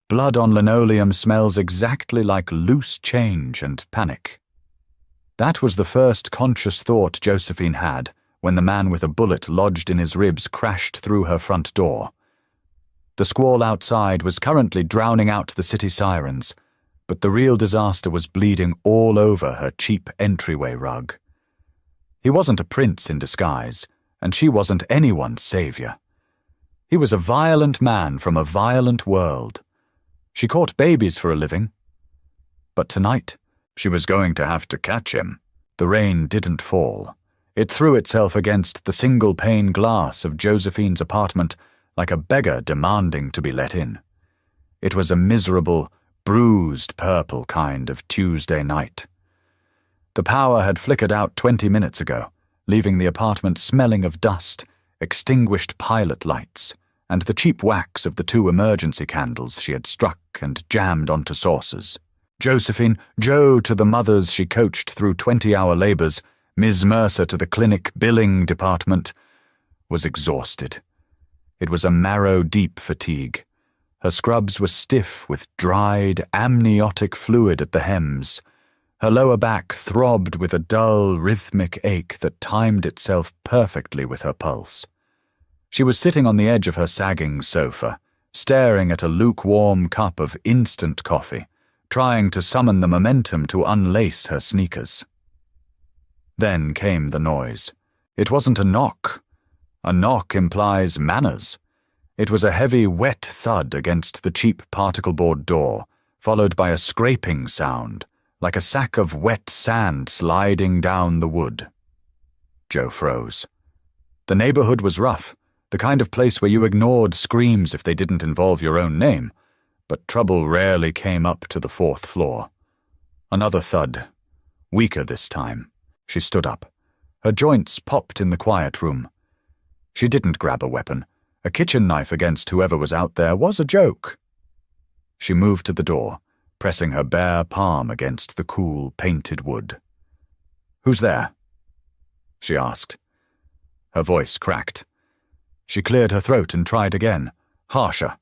Blood on linoleum smells exactly like loose change and panic. That was the first conscious thought Josephine had when the man with a bullet lodged in his ribs crashed through her front door. The squall outside was currently drowning out the city sirens, but the real disaster was bleeding all over her cheap entryway rug. He wasn't a prince in disguise, and she wasn't anyone's savior. He was a violent man from a violent world. She caught babies for a living. But tonight, she was going to have to catch him. The rain didn't fall. It threw itself against the single-pane glass of Josephine's apartment like a beggar demanding to be let in. It was a miserable, bruised purple kind of Tuesday night. The power had flickered out 20 minutes ago, leaving the apartment smelling of dust, extinguished pilot lights, and the cheap wax of the 2 emergency candles she had struck and jammed onto saucers. Josephine, Joe to the mothers she coached through 20-hour labors, Ms. Mercer to the clinic billing department, was exhausted. It was a marrow-deep fatigue. Her scrubs were stiff with dried, amniotic fluid at the hems. Her lower back throbbed with a dull, rhythmic ache that timed itself perfectly with her pulse. She was sitting on the edge of her sagging sofa, staring at a lukewarm cup of instant coffee, trying to summon the momentum to unlace her sneakers. Then came the noise. It wasn't a knock. A knock implies manners. It was a heavy, wet thud against the cheap particle board door, followed by a scraping sound, like a sack of wet sand sliding down the wood. Joe froze. The neighborhood was rough, the kind of place where you ignored screams if they didn't involve your own name, but trouble rarely came up to the 4th floor. Another thud, weaker this time. She stood up. Her joints popped in the quiet room. She didn't grab a weapon. A kitchen knife against whoever was out there was a joke. She moved to the door, pressing her bare palm against the cool, painted wood. "Who's there?" she asked. Her voice cracked. She cleared her throat and tried again, harsher.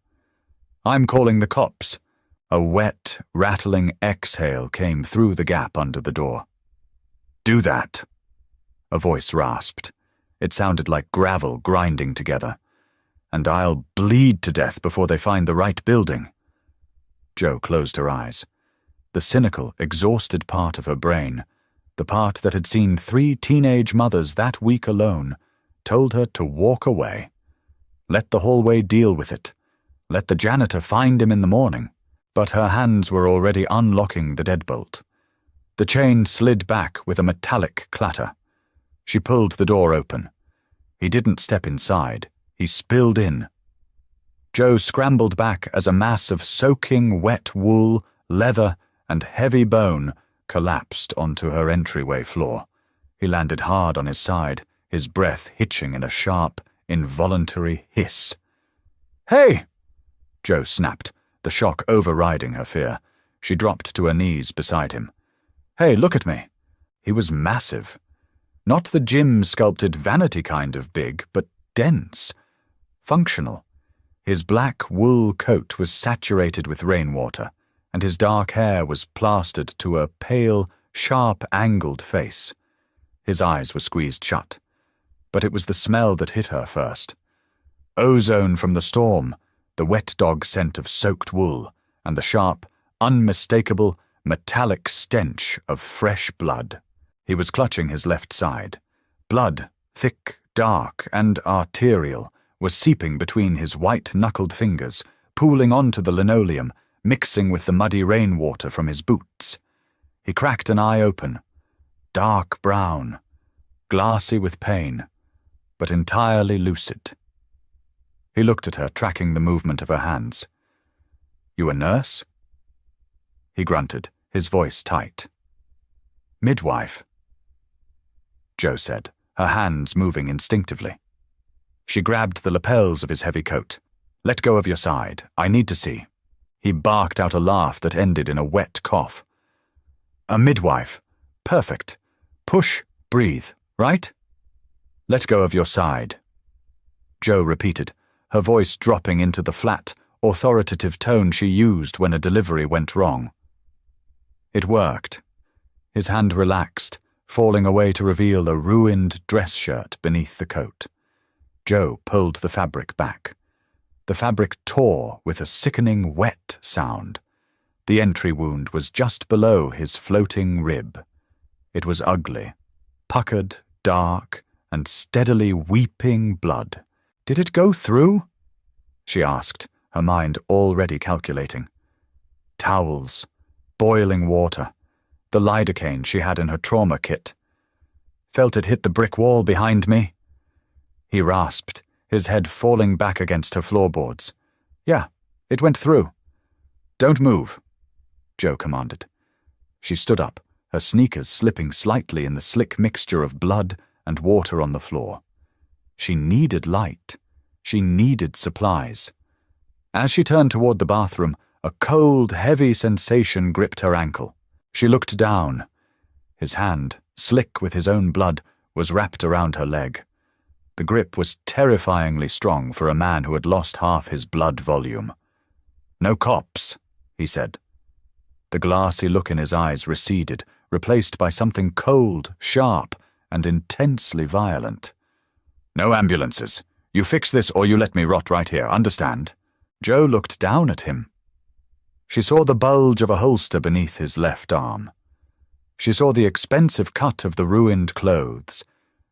"I'm calling the cops." A wet, rattling exhale came through the gap under the door. "Do that," a voice rasped. It sounded like gravel grinding together. "And I'll bleed to death before they find the right building." Joe closed her eyes. The cynical, exhausted part of her brain, the part that had seen 3 teenage mothers that week alone, told her to walk away. Let the hallway deal with it. Let the janitor find him in the morning. But her hands were already unlocking the deadbolt. The chain slid back with a metallic clatter. She pulled the door open. He didn't step inside. He spilled in. Joe scrambled back as a mass of soaking wet wool, leather, and heavy bone collapsed onto her entryway floor. He landed hard on his side, his breath hitching in a sharp, involuntary hiss. "Hey!" Joe snapped, the shock overriding her fear. She dropped to her knees beside him. "Hey, look at me." He was massive. Not the gym-sculpted vanity kind of big, but dense, functional. His black wool coat was saturated with rainwater, and his dark hair was plastered to a pale, sharp-angled face. His eyes were squeezed shut. But it was the smell that hit her first. Ozone from the storm, the wet dog scent of soaked wool, and the sharp, unmistakable, metallic stench of fresh blood. He was clutching his left side. Blood, thick, dark, and arterial, was seeping between his white-knuckled fingers, pooling onto the linoleum, mixing with the muddy rainwater from his boots. He cracked an eye open. Dark brown, glassy with pain, but entirely lucid. He looked at her, tracking the movement of her hands. "You a nurse?" He grunted, his voice tight. "Midwife," Joe said, her hands moving instinctively. She grabbed the lapels of his heavy coat. "Let go of your side. I need to see." He barked out a laugh that ended in a wet cough. "A midwife. Perfect. Push, breathe, right? Let go of your side." Joe repeated, her voice dropping into the flat, authoritative tone she used when a delivery went wrong. It worked. His hand relaxed, falling away to reveal a ruined dress shirt beneath the coat. Joe pulled the fabric back. The fabric tore with a sickening wet sound. The entry wound was just below his floating rib. It was ugly, puckered, dark, and steadily weeping blood. "Did it go through?" she asked, her mind already calculating. Towels, boiling water, the lidocaine she had in her trauma kit. "Felt it hit the brick wall behind me." He rasped, his head falling back against her floorboards. "Yeah, it went through." "Don't move," Joe commanded. She stood up, her sneakers slipping slightly in the slick mixture of blood and water on the floor. She needed light. She needed supplies. As she turned toward the bathroom, a cold, heavy sensation gripped her ankle. She looked down. His hand, slick with his own blood, was wrapped around her leg. The grip was terrifyingly strong for a man who had lost half his blood volume. "No cops," he said. The glassy look in his eyes receded, replaced by something cold, sharp, and intensely violent. "No ambulances. You fix this or you let me rot right here, understand?" Joe looked down at him. She saw the bulge of a holster beneath his left arm. She saw the expensive cut of the ruined clothes.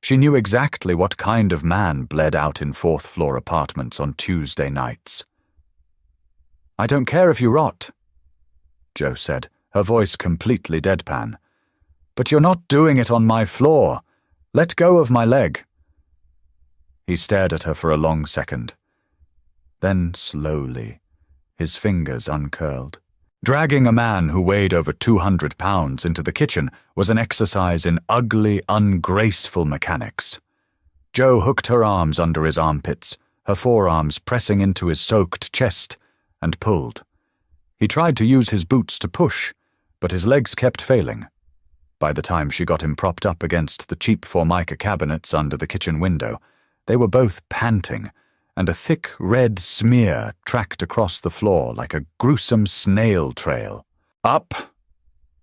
She knew exactly what kind of man bled out in fourth-floor apartments on Tuesday nights. "I don't care if you rot," Joe said, her voice completely deadpan. "But you're not doing it on my floor. Let go of my leg." He stared at her for a long second. Then slowly, his fingers uncurled. Dragging a man who weighed over 200 pounds into the kitchen was an exercise in ugly, ungraceful mechanics. Joe hooked her arms under his armpits, her forearms pressing into his soaked chest, and pulled. He tried to use his boots to push, but his legs kept failing. By the time she got him propped up against the cheap Formica cabinets under the kitchen window, they were both panting, and a thick red smear tracked across the floor like a gruesome snail trail. "Up,"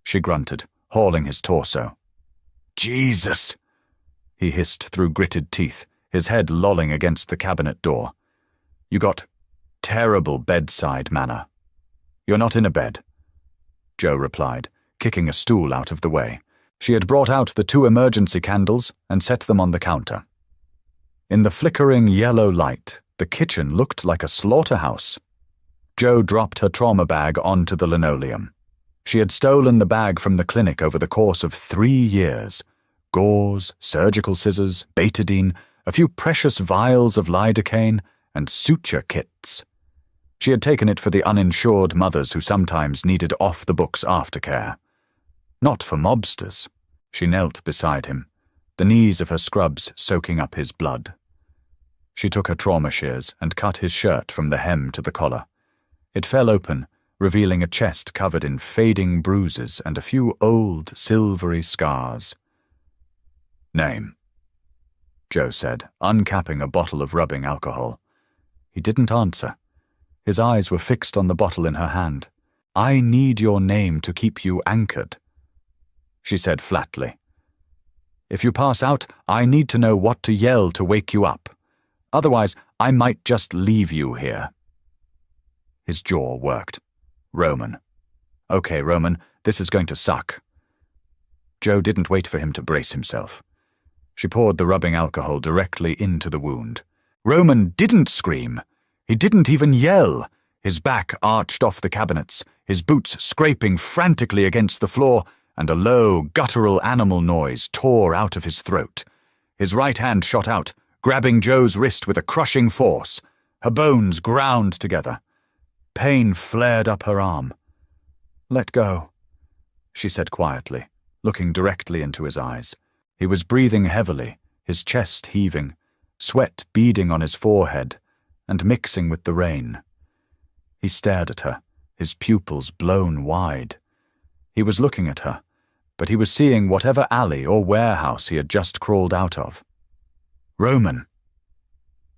she grunted, hauling his torso. "Jesus," he hissed through gritted teeth, his head lolling against the cabinet door. "You got terrible bedside manner." "You're not in a bed," Joe replied, kicking a stool out of the way. She had brought out the 2 emergency candles and set them on the counter. In the flickering yellow light, the kitchen looked like a slaughterhouse. Joe dropped her trauma bag onto the linoleum. She had stolen the bag from the clinic over the course of 3 years. Gauze, surgical scissors, betadine, a few precious vials of lidocaine, and suture kits. She had taken it for the uninsured mothers who sometimes needed off-the-books aftercare. Not for mobsters. She knelt beside him, the knees of her scrubs soaking up his blood. She took her trauma shears and cut his shirt from the hem to the collar. It fell open, revealing a chest covered in fading bruises and a few old, silvery scars. "Name," Joe said, uncapping a bottle of rubbing alcohol. He didn't answer. His eyes were fixed on the bottle in her hand. "I need your name to keep you anchored," she said flatly. "If you pass out, I need to know what to yell to wake you up. Otherwise, I might just leave you here." His jaw worked. "Roman. Okay, Roman, this is going to suck." Joe didn't wait for him to brace himself. She poured the rubbing alcohol directly into the wound. Roman didn't scream. He didn't even yell. His back arched off the cabinets, his boots scraping frantically against the floor, and a low, guttural animal noise tore out of his throat. His right hand shot out, grabbing Joe's wrist with a crushing force. Her bones ground together. Pain flared up her arm. "Let go," she said quietly, looking directly into his eyes. He was breathing heavily, his chest heaving, sweat beading on his forehead and mixing with the rain. He stared at her, his pupils blown wide. He was looking at her, but he was seeing whatever alley or warehouse he had just crawled out of. "Roman,"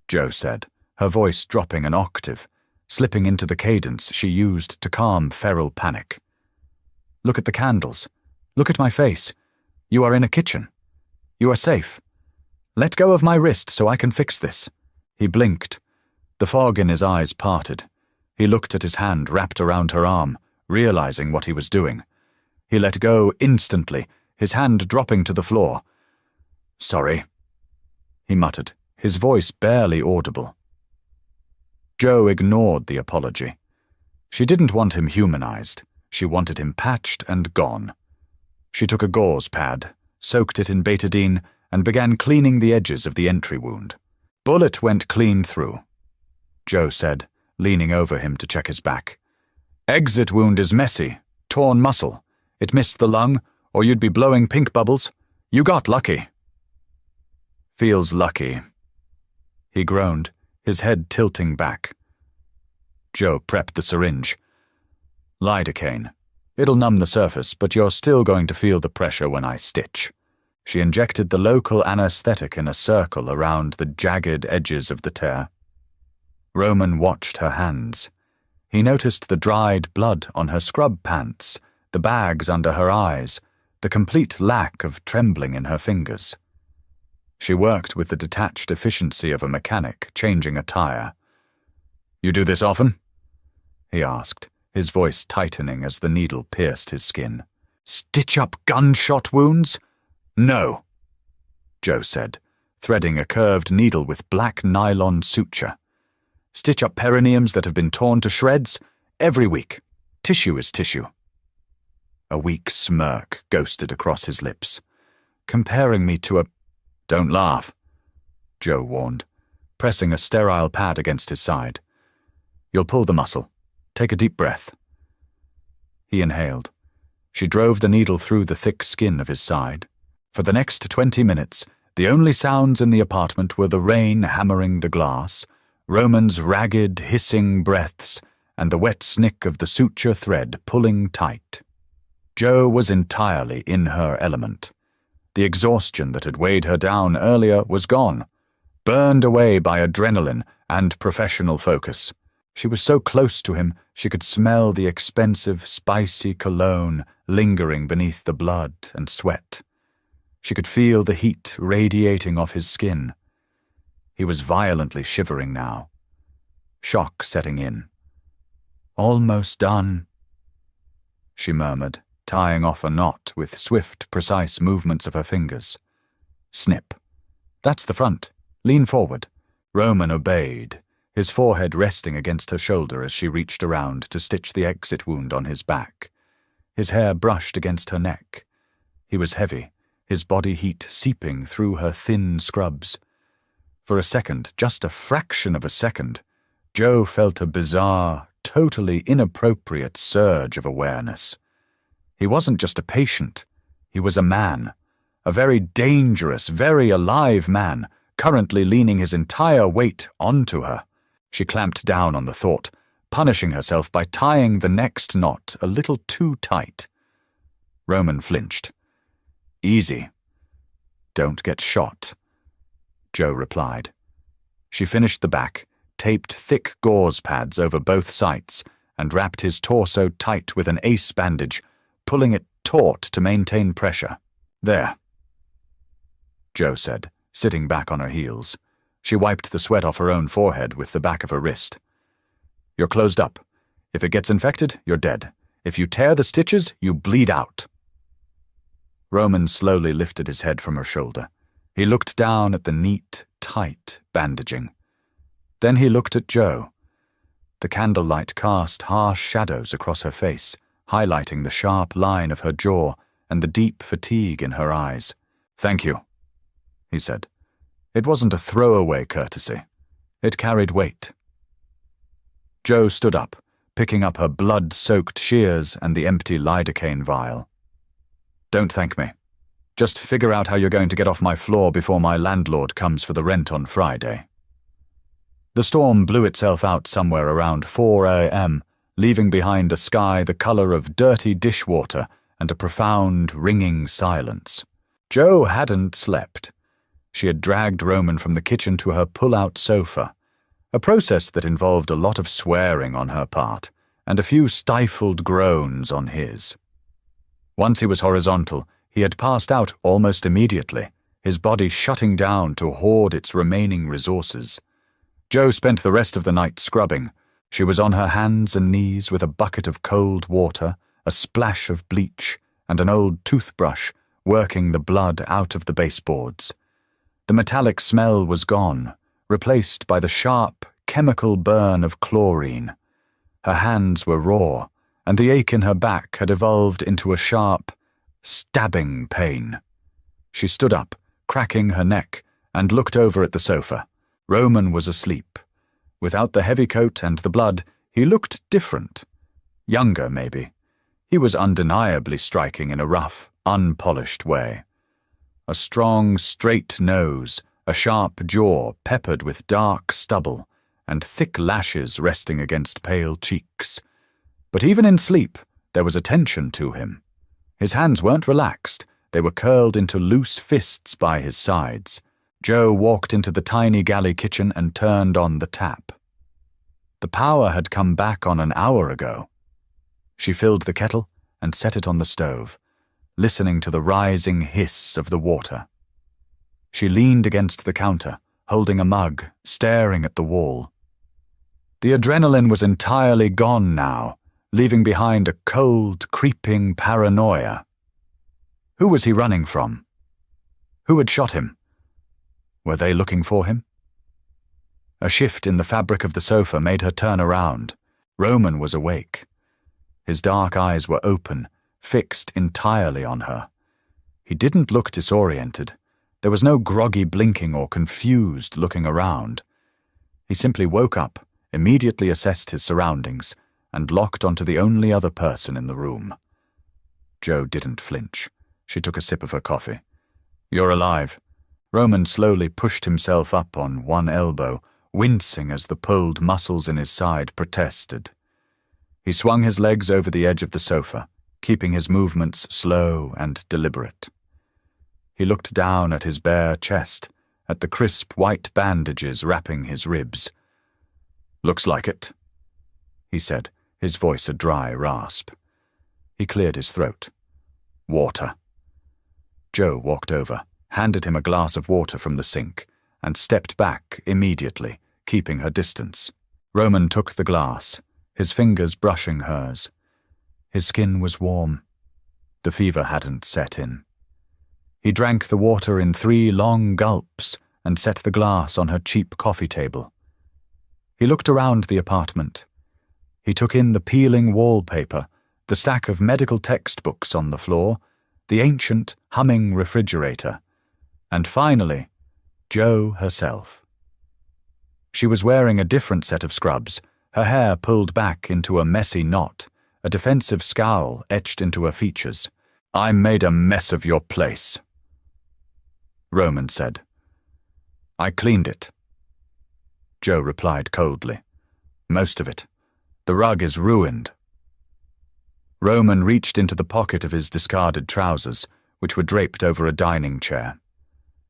Joe said, her voice dropping an octave, slipping into the cadence she used to calm feral panic. "Look at the candles. Look at my face. You are in a kitchen. You are safe. Let go of my wrist so I can fix this." He blinked. The fog in his eyes parted. He looked at his hand wrapped around her arm, realizing what he was doing. He let go instantly, his hand dropping to the floor. "Sorry," he muttered, his voice barely audible. Jo ignored the apology. She didn't want him humanized. She wanted him patched and gone. She took a gauze pad, soaked it in betadine, and began cleaning the edges of the entry wound. "Bullet went clean through," Jo said, leaning over him to check his back. "Exit wound is messy, torn muscle. It missed the lung, or you'd be blowing pink bubbles. You got lucky." "Feels lucky," he groaned, his head tilting back. Jo prepped the syringe. "Lidocaine. It'll numb the surface, but you're still going to feel the pressure when I stitch." She injected the local anesthetic in a circle around the jagged edges of the tear. Roman watched her hands. He noticed the dried blood on her scrub pants, the bags under her eyes, the complete lack of trembling in her fingers. She worked with the detached efficiency of a mechanic changing a tire. "You do this often?" he asked, his voice tightening as the needle pierced his skin. "Stitch up gunshot wounds? No," Jo said, threading a curved needle with black nylon suture. "Stitch up perineums that have been torn to shreds? Every week. Tissue is tissue." A weak smirk ghosted across his lips. "Comparing me to a—" "Don't laugh," Jo warned, pressing a sterile pad against his side. "You'll pull the muscle. Take a deep breath." He inhaled. She drove the needle through the thick skin of his side. For the next 20 minutes, the only sounds in the apartment were the rain hammering the glass, Roman's ragged, hissing breaths, and the wet snick of the suture thread pulling tight. Jo was entirely in her element. The exhaustion that had weighed her down earlier was gone, burned away by adrenaline and professional focus. She was so close to him she could smell the expensive, spicy cologne lingering beneath the blood and sweat. She could feel the heat radiating off his skin. He was violently shivering now. Shock setting in. "Almost done," she murmured, tying off a knot with swift, precise movements of her fingers. Snip. "That's the front. Lean forward." Roman obeyed, his forehead resting against her shoulder as she reached around to stitch the exit wound on his back. His hair brushed against her neck. He was heavy, his body heat seeping through her thin scrubs. For a second, just a fraction of a second, Jo felt a bizarre, totally inappropriate surge of awareness. He wasn't just a patient. He was a man. A very dangerous, very alive man, currently leaning his entire weight onto her. She clamped down on the thought, punishing herself by tying the next knot a little too tight. Roman flinched. "Easy. Don't get shot," Jo replied. She finished the back, taped thick gauze pads over both sides, and wrapped his torso tight with an ace bandage, pulling it taut to maintain pressure. "There," Jo said, sitting back on her heels. She wiped the sweat off her own forehead with the back of her wrist. "You're closed up. If it gets infected, you're dead. If you tear the stitches, you bleed out." Roman slowly lifted his head from her shoulder. He looked down at the neat, tight bandaging. Then he looked at Jo. The candlelight cast harsh shadows across her face, highlighting the sharp line of her jaw and the deep fatigue in her eyes. "Thank you," he said. It wasn't a throwaway courtesy. It carried weight. Jo stood up, picking up her blood-soaked shears and the empty lidocaine vial. "Don't thank me. Just figure out how you're going to get off my floor before my landlord comes for the rent on Friday." The storm blew itself out somewhere around 4 a.m., leaving behind a sky the color of dirty dishwater and a profound, ringing silence. Jo hadn't slept. She had dragged Roman from the kitchen to her pull-out sofa, a process that involved a lot of swearing on her part and a few stifled groans on his. Once he was horizontal, he had passed out almost immediately, his body shutting down to hoard its remaining resources. Jo spent the rest of the night scrubbing. She was on her hands and knees with a bucket of cold water, a splash of bleach, and an old toothbrush, working the blood out of the baseboards. The metallic smell was gone, replaced by the sharp, chemical burn of chlorine. Her hands were raw, and the ache in her back had evolved into a sharp, stabbing pain. She stood up, cracking her neck, and looked over at the sofa. Roman was asleep. Without the heavy coat and the blood, he looked different. Younger, maybe. He was undeniably striking in a rough, unpolished way. A strong, straight nose, a sharp jaw peppered with dark stubble, and thick lashes resting against pale cheeks. But even in sleep, there was a tension to him. His hands weren't relaxed, they were curled into loose fists by his sides. Jo walked into the tiny galley kitchen and turned on the tap. The power had come back on an hour ago. She filled the kettle and set it on the stove, listening to the rising hiss of the water. She leaned against the counter, holding a mug, staring at the wall. The adrenaline was entirely gone now, leaving behind a cold, creeping paranoia. Who was he running from? Who had shot him? Were they looking for him? A shift in the fabric of the sofa made her turn around. Roman was awake. His dark eyes were open, fixed entirely on her. He didn't look disoriented. There was no groggy blinking or confused looking around. He simply woke up, immediately assessed his surroundings, and locked onto the only other person in the room. Jo didn't flinch. She took a sip of her coffee. "You're alive." Roman slowly pushed himself up on one elbow, wincing as the pulled muscles in his side protested. He swung his legs over the edge of the sofa, keeping his movements slow and deliberate. He looked down at his bare chest, at the crisp white bandages wrapping his ribs. "Looks like it," he said, his voice a dry rasp. He cleared his throat. "Water." Jo walked over, handed him a glass of water from the sink, and stepped back immediately, keeping her distance. Roman took the glass, his fingers brushing hers. His skin was warm. The fever hadn't set in. He drank the water in 3 long gulps and set the glass on her cheap coffee table. He looked around the apartment. He took in the peeling wallpaper, the stack of medical textbooks on the floor, the ancient, humming refrigerator, and finally, Jo herself. She was wearing a different set of scrubs, her hair pulled back into a messy knot, a defensive scowl etched into her features. "I made a mess of your place," Roman said. "I cleaned it." Jo replied coldly. "Most of it. The rug is ruined." Roman reached into the pocket of his discarded trousers, which were draped over a dining chair.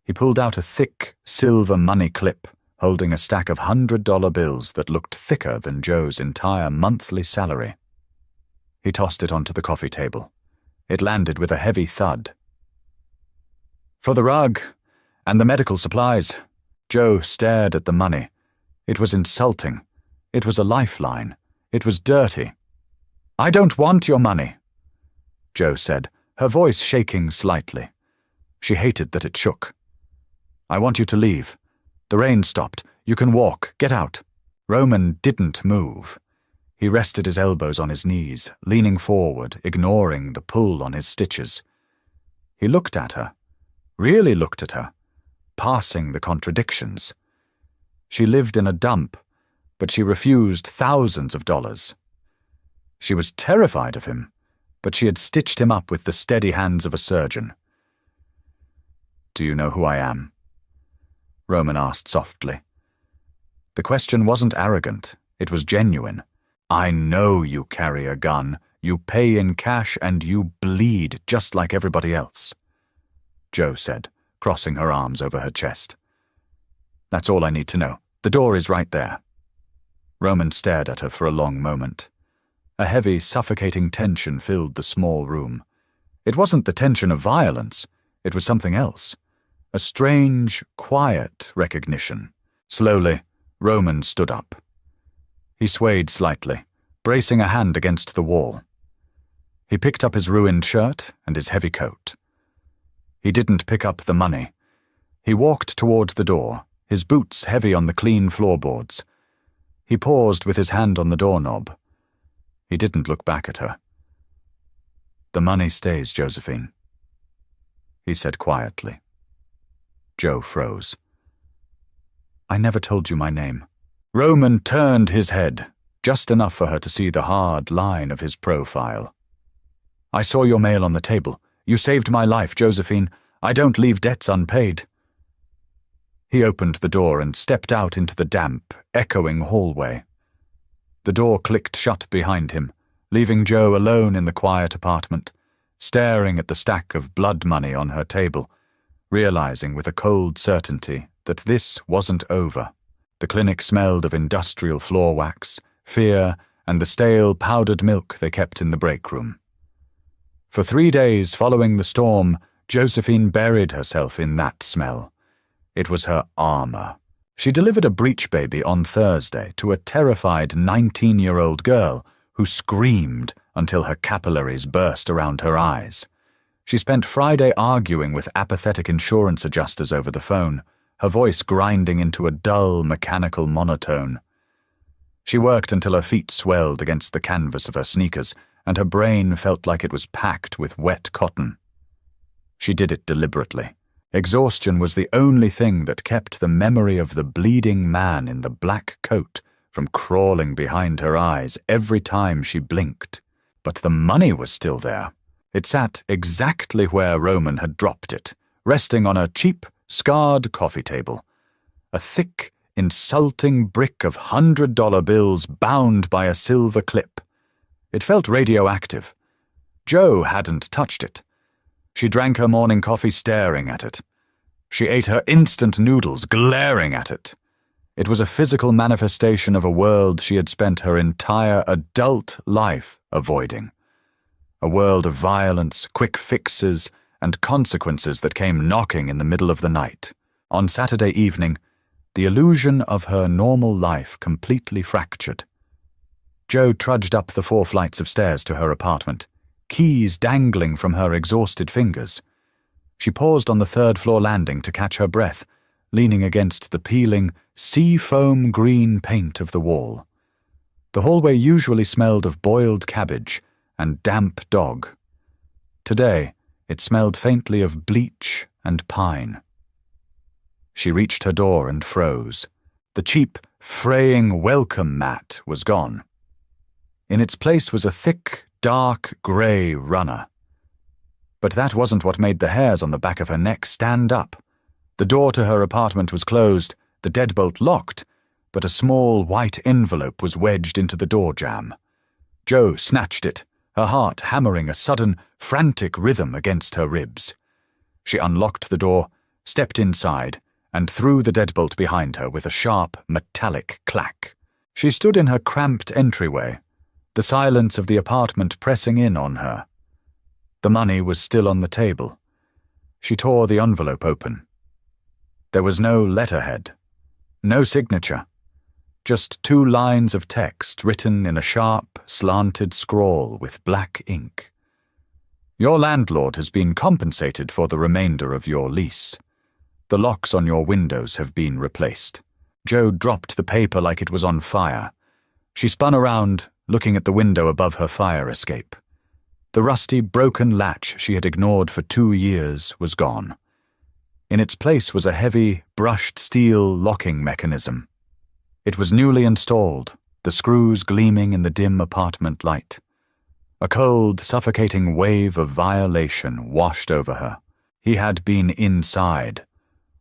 He pulled out a thick, silver money clip, holding a stack of $100 bills that looked thicker than Jo's entire monthly salary. He tossed it onto the coffee table. It landed with a heavy thud. "For the rug, and the medical supplies." Jo stared at the money. It was insulting. It was a lifeline. It was dirty. "I don't want your money," Jo said, her voice shaking slightly. She hated that it shook. "I want you to leave. The rain stopped. You can walk. Get out." Roman didn't move. He rested his elbows on his knees, leaning forward, ignoring the pull on his stitches. He looked at her, really looked at her, parsing the contradictions. She lived in a dump, but she refused thousands of dollars. She was terrified of him, but she had stitched him up with the steady hands of a surgeon. "Do you know who I am?" Roman asked softly. The question wasn't arrogant, it was genuine. "I know you carry a gun, you pay in cash, and you bleed just like everybody else," Jo said, crossing her arms over her chest. "That's all I need to know. The door is right there." Roman stared at her for a long moment. A heavy, suffocating tension filled the small room. It wasn't the tension of violence. It was something else. A strange, quiet recognition. Slowly, Roman stood up. He swayed slightly, bracing a hand against the wall. He picked up his ruined shirt and his heavy coat. He didn't pick up the money. He walked toward the door, his boots heavy on the clean floorboards. He paused with his hand on the doorknob. He didn't look back at her. "The money stays, Josephine," he said quietly. Jo froze. "I never told you my name." Roman turned his head, just enough for her to see the hard line of his profile. "I saw your mail on the table. You saved my life, Josephine. I don't leave debts unpaid." He opened the door and stepped out into the damp, echoing hallway. The door clicked shut behind him, leaving Jo alone in the quiet apartment, staring at the stack of blood money on her table, realizing with a cold certainty that this wasn't over. The clinic smelled of industrial floor wax, fear, and the stale powdered milk they kept in the break room. For 3 days following the storm, Josephine buried herself in that smell. It was her armor. She delivered a breech baby on Thursday to a terrified 19-year-old girl who screamed until her capillaries burst around her eyes. She spent Friday arguing with apathetic insurance adjusters over the phone, her voice grinding into a dull, mechanical monotone. She worked until her feet swelled against the canvas of her sneakers, and her brain felt like it was packed with wet cotton. She did it deliberately. Exhaustion was the only thing that kept the memory of the bleeding man in the black coat from crawling behind her eyes every time she blinked. But the money was still there. It sat exactly where Roman had dropped it, resting on a cheap, scarred coffee table. A thick, insulting brick of $100 bills bound by a silver clip. It felt radioactive. Jo hadn't touched it. She drank her morning coffee staring at it. She ate her instant noodles glaring at it. It was a physical manifestation of a world she had spent her entire adult life avoiding. A world of violence, quick fixes, and consequences that came knocking in the middle of the night. On Saturday evening, the illusion of her normal life completely fractured. Jo trudged up the 4 flights of stairs to her apartment, keys dangling from her exhausted fingers. She paused on the 3rd-floor landing to catch her breath, leaning against the peeling, sea-foam green paint of the wall. The hallway usually smelled of boiled cabbage and damp dog. Today, it smelled faintly of bleach and pine. She reached her door and froze. The cheap, fraying welcome mat was gone. In its place was a thick, dark grey runner. But that wasn't what made the hairs on the back of her neck stand up. The door to her apartment was closed, the deadbolt locked, but a small white envelope was wedged into the door jamb. Jo snatched it, her heart hammering a sudden, frantic rhythm against her ribs. She unlocked the door, stepped inside, and threw the deadbolt behind her with a sharp, metallic clack. She stood in her cramped entryway, the silence of the apartment pressing in on her. The money was still on the table. She tore the envelope open. There was no letterhead, no signature, just 2 lines of text written in a sharp, slanted scrawl with black ink. Your landlord has been compensated for the remainder of your lease. The locks on your windows have been replaced. Jo dropped the paper like it was on fire. She spun around, looking at the window above her fire escape. The rusty, broken latch she had ignored for 2 years was gone. In its place was a heavy, brushed steel locking mechanism. It was newly installed, the screws gleaming in the dim apartment light. A cold, suffocating wave of violation washed over her. He had been inside,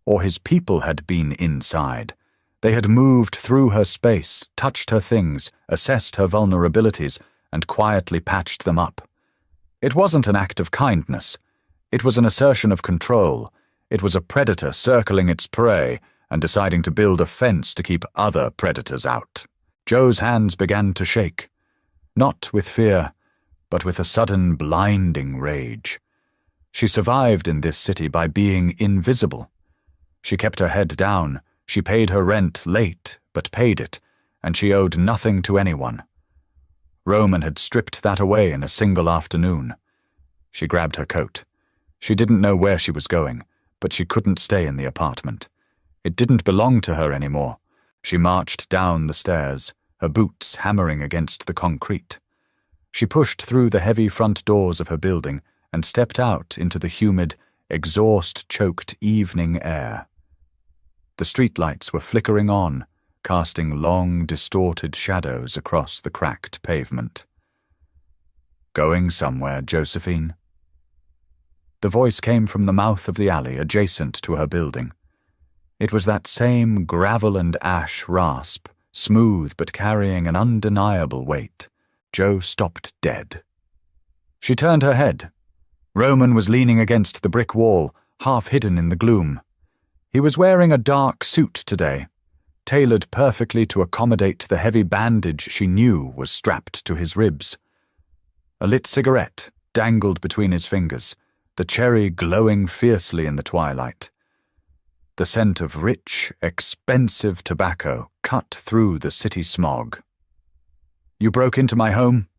or his people had been inside. They had moved through her space, touched her things, assessed her vulnerabilities, and quietly patched them up. It wasn't an act of kindness. It was an assertion of control. It was a predator circling its prey and deciding to build a fence to keep other predators out. Joe's hands began to shake, not with fear, but with a sudden blinding rage. She survived in this city by being invisible. She kept her head down, she paid her rent late, but paid it, and she owed nothing to anyone. Roman had stripped that away in a single afternoon. She grabbed her coat. She didn't know where she was going, but she couldn't stay in the apartment. It didn't belong to her anymore. She marched down the stairs, her boots hammering against the concrete. She pushed through the heavy front doors of her building and stepped out into the humid, exhaust-choked evening air. The streetlights were flickering on, casting long, distorted shadows across the cracked pavement. "Going somewhere, Josephine?" The voice came from the mouth of the alley adjacent to her building. It was that same gravel and ash rasp, smooth but carrying an undeniable weight. Joe stopped dead. She turned her head. Roman was leaning against the brick wall, half hidden in the gloom. He was wearing a dark suit today, tailored perfectly to accommodate the heavy bandage she knew was strapped to his ribs. A lit cigarette dangled between his fingers, the cherry glowing fiercely in the twilight. The scent of rich, expensive tobacco cut through the city smog. "You broke into my home?"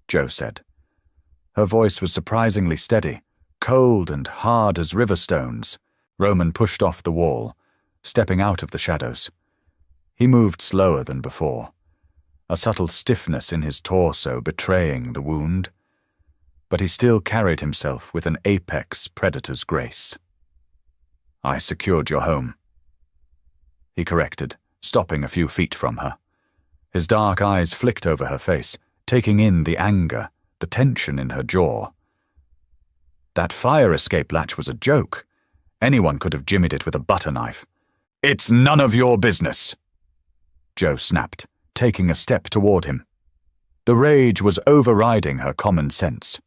Joe said. Her voice was surprisingly steady, cold and hard as river stones. Roman pushed off the wall, stepping out of the shadows. He moved slower than before, a subtle stiffness in his torso betraying the wound, but he still carried himself with an apex predator's grace. "I secured your home," he corrected, stopping a few feet from her. His dark eyes flicked over her face, taking in the anger, the tension in her jaw. That fire escape latch was a joke. Anyone could have jimmied it with a butter knife. "It's none of your business," Joe snapped, taking a step toward him. The rage was overriding her common sense.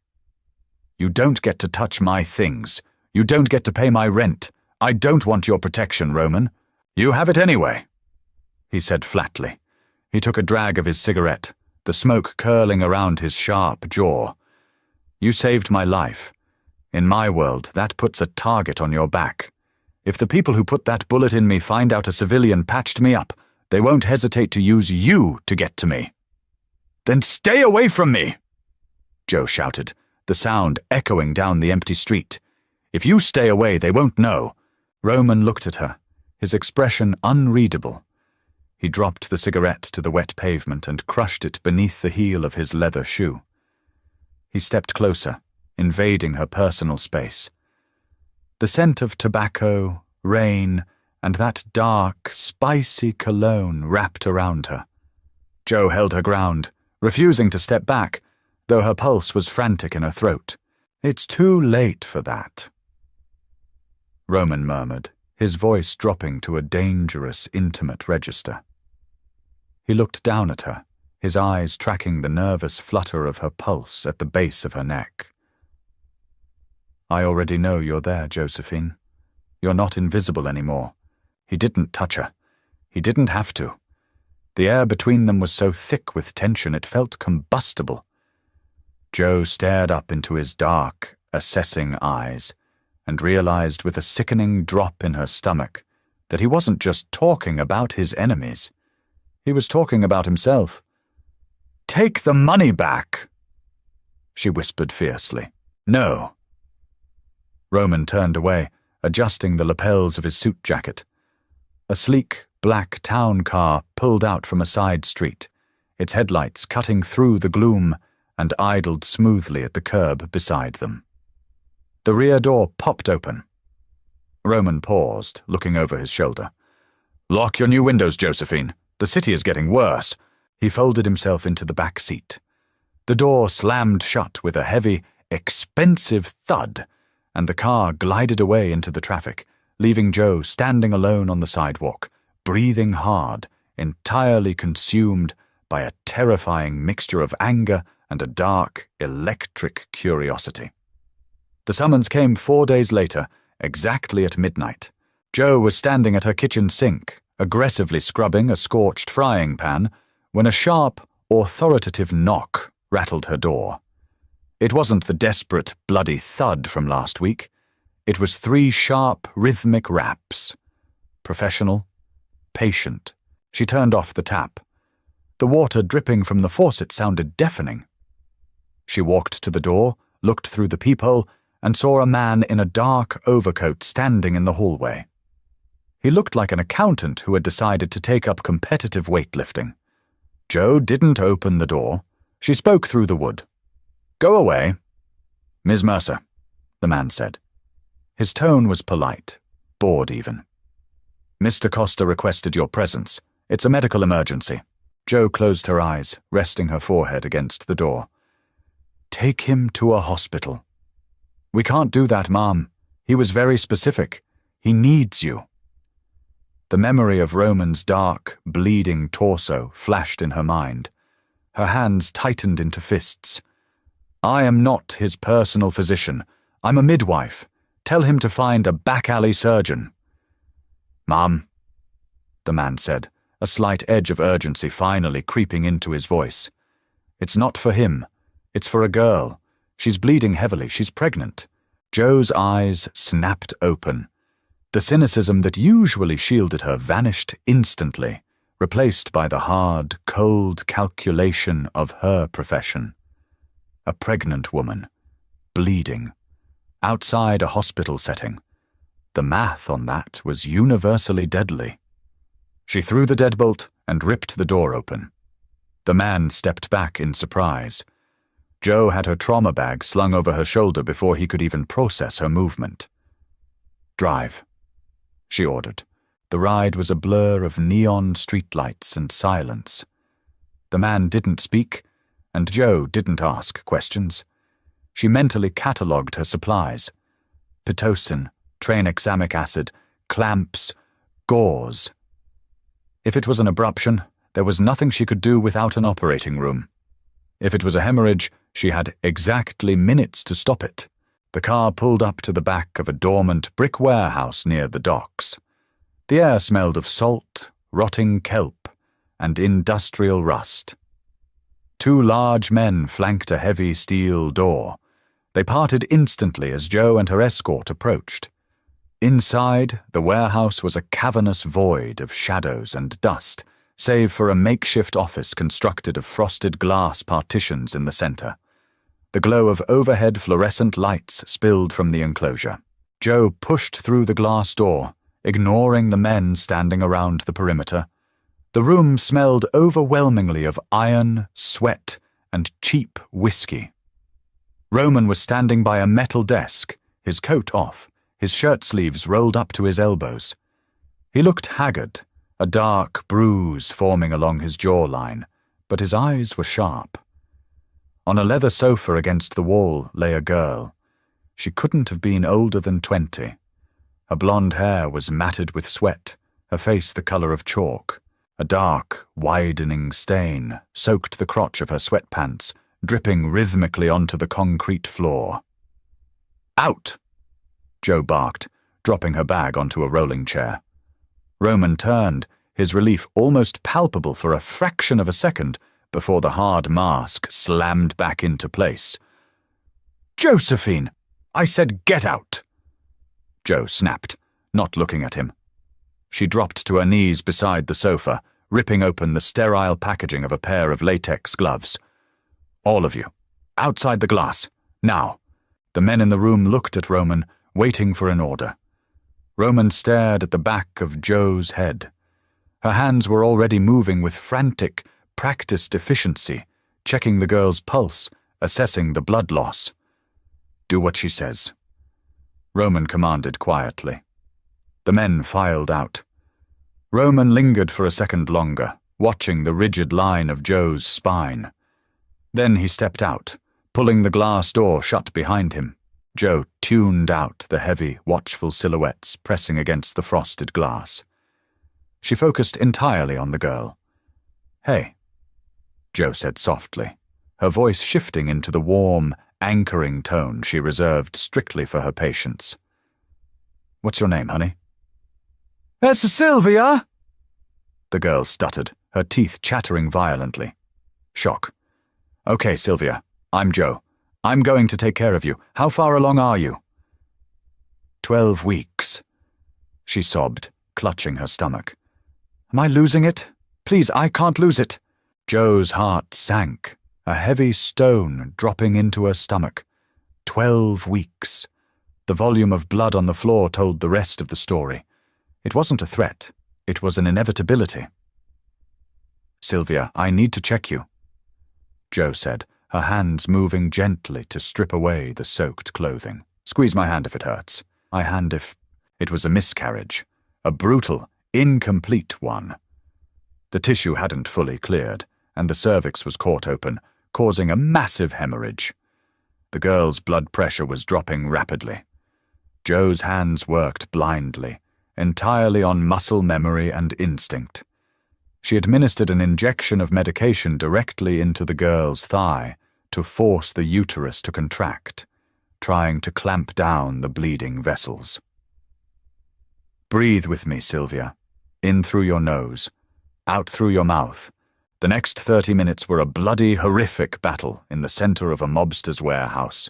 "You don't get to touch my things. You don't get to pay my rent. I don't want your protection, Roman. You have it anyway," he said flatly. He took a drag of his cigarette, the smoke curling around his sharp jaw. "You saved my life. In my world, that puts a target on your back. If the people who put that bullet in me find out a civilian patched me up, they won't hesitate to use you to get to me." "Then stay away from me!" Joe shouted, the sound echoing down the empty street. "If you stay away, they won't know." Roman looked at her, his expression unreadable. He dropped the cigarette to the wet pavement and crushed it beneath the heel of his leather shoe. He stepped closer, invading her personal space. The scent of tobacco, rain, and that dark, spicy cologne wrapped around her. Joe held her ground, refusing to step back, though her pulse was frantic in her throat. "It's too late for that," Roman murmured, his voice dropping to a dangerous, intimate register. He looked down at her, his eyes tracking the nervous flutter of her pulse at the base of her neck. "I already know you're there, Josephine. You're not invisible anymore." He didn't touch her. He didn't have to. The air between them was so thick with tension it felt combustible. Joe stared up into his dark, assessing eyes, and realized with a sickening drop in her stomach that he wasn't just talking about his enemies. He was talking about himself. "Take the money back," she whispered fiercely. "No." Roman turned away, adjusting the lapels of his suit jacket. A sleek, black town car pulled out from a side street, its headlights cutting through the gloom, and idled smoothly at the curb beside them. The rear door popped open. Roman paused, looking over his shoulder. "Lock your new windows, Josephine. The city is getting worse." He folded himself into the back seat. The door slammed shut with a heavy, expensive thud, and the car glided away into the traffic, leaving Joe standing alone on the sidewalk, breathing hard, entirely consumed by a terrifying mixture of anger and a dark, electric curiosity. The summons came 4 days later, exactly at midnight. Joe was standing at her kitchen sink, aggressively scrubbing a scorched frying pan, when a sharp, authoritative knock rattled her door. It wasn't the desperate, bloody thud from last week. It was 3 sharp, rhythmic raps. Professional, patient. She turned off the tap. The water dripping from the faucet sounded deafening. She walked to the door, looked through the peephole, and saw a man in a dark overcoat standing in the hallway. He looked like an accountant who had decided to take up competitive weightlifting. Jo didn't open the door. She spoke through the wood. "Go away." "Ms. Mercer," the man said. His tone was polite, bored even. "Mr. Costa requested your presence. It's a medical emergency." Jo closed her eyes, resting her forehead against the door. "Take him to a hospital." "We can't do that, Ma'am. He was very specific. He needs you." The memory of Roman's dark, bleeding torso flashed in her mind. Her hands tightened into fists. "I am not his personal physician. I'm a midwife. Tell him to find a back-alley surgeon." "Ma'am," the man said, a slight edge of urgency finally creeping into his voice. "It's not for him. It's for a girl. She's bleeding heavily. She's pregnant." Jo's eyes snapped open. The cynicism that usually shielded her vanished instantly, replaced by the hard, cold calculation of her profession. A pregnant woman, bleeding, outside a hospital setting. The math on that was universally deadly. She threw the deadbolt and ripped the door open. The man stepped back in surprise. Jo had her trauma bag slung over her shoulder before he could even process her movement. "Drive," she ordered. The ride was a blur of neon streetlights and silence. The man didn't speak, and Jo didn't ask questions. She mentally catalogued her supplies. Pitocin, tranexamic acid, clamps, gauze. If it was an abruption, there was nothing she could do without an operating room. If it was a hemorrhage, she had exactly minutes to stop it. The car pulled up to the back of a dormant brick warehouse near the docks. The air smelled of salt, rotting kelp, and industrial rust. 2 large men flanked a heavy steel door. They parted instantly as Jo and her escort approached. Inside, the warehouse was a cavernous void of shadows and dust, save for a makeshift office constructed of frosted glass partitions in the center. The glow of overhead fluorescent lights spilled from the enclosure. Jo pushed through the glass door, ignoring the men standing around the perimeter. The room smelled overwhelmingly of iron, sweat, and cheap whiskey. Roman was standing by a metal desk, his coat off, his shirt sleeves rolled up to his elbows. He looked haggard, a dark bruise forming along his jawline, but his eyes were sharp. On a leather sofa against the wall lay a girl. She couldn't have been older than 20. Her blonde hair was matted with sweat, her face the color of chalk. A dark, widening stain soaked the crotch of her sweatpants, dripping rhythmically onto the concrete floor. "Out!" Jo barked, dropping her bag onto a rolling chair. Roman turned, his relief almost palpable for a fraction of a second before the hard mask slammed back into place. "Josephine! I said get out!" Jo snapped, not looking at him. She dropped to her knees beside the sofa, ripping open the sterile packaging of a pair of latex gloves. "All of you, outside the glass, now." The men in the room looked at Roman, waiting for an order. Roman stared at the back of Jo's head. Her hands were already moving with frantic, practiced efficiency, checking the girl's pulse, assessing the blood loss. "Do what she says," Roman commanded quietly. The men filed out. Roman lingered for a second longer, watching the rigid line of Jo's spine. Then he stepped out, pulling the glass door shut behind him. Jo tuned out the heavy, watchful silhouettes pressing against the frosted glass. She focused entirely on the girl. "Hey," Jo said softly, her voice shifting into the warm, anchoring tone she reserved strictly for her patients. "What's your name, honey?" "It's Sylvia," the girl stuttered, her teeth chattering violently. Shock. "Okay, Sylvia, I'm Joe. I'm going to take care of you. How far along are you?" 12 weeks, she sobbed, clutching her stomach. "Am I losing it? Please, I can't lose it." Joe's heart sank, a heavy stone dropping into her stomach. 12 weeks. The volume of blood on the floor told the rest of the story. It wasn't a threat. It was an inevitability. "Sylvia, I need to check you," Joe said, her hands moving gently to strip away the soaked clothing. "Squeeze my hand if it hurts. My hand if..." It was a miscarriage. A brutal, incomplete one. The tissue hadn't fully cleared, and the cervix was caught open, causing a massive hemorrhage. The girl's blood pressure was dropping rapidly. Joe's hands worked blindly, entirely on muscle memory and instinct. She administered an injection of medication directly into the girl's thigh to force the uterus to contract, trying to clamp down the bleeding vessels. "Breathe with me, Sylvia. In through your nose, out through your mouth." The next 30 minutes were a bloody, horrific battle in the center of a mobster's warehouse.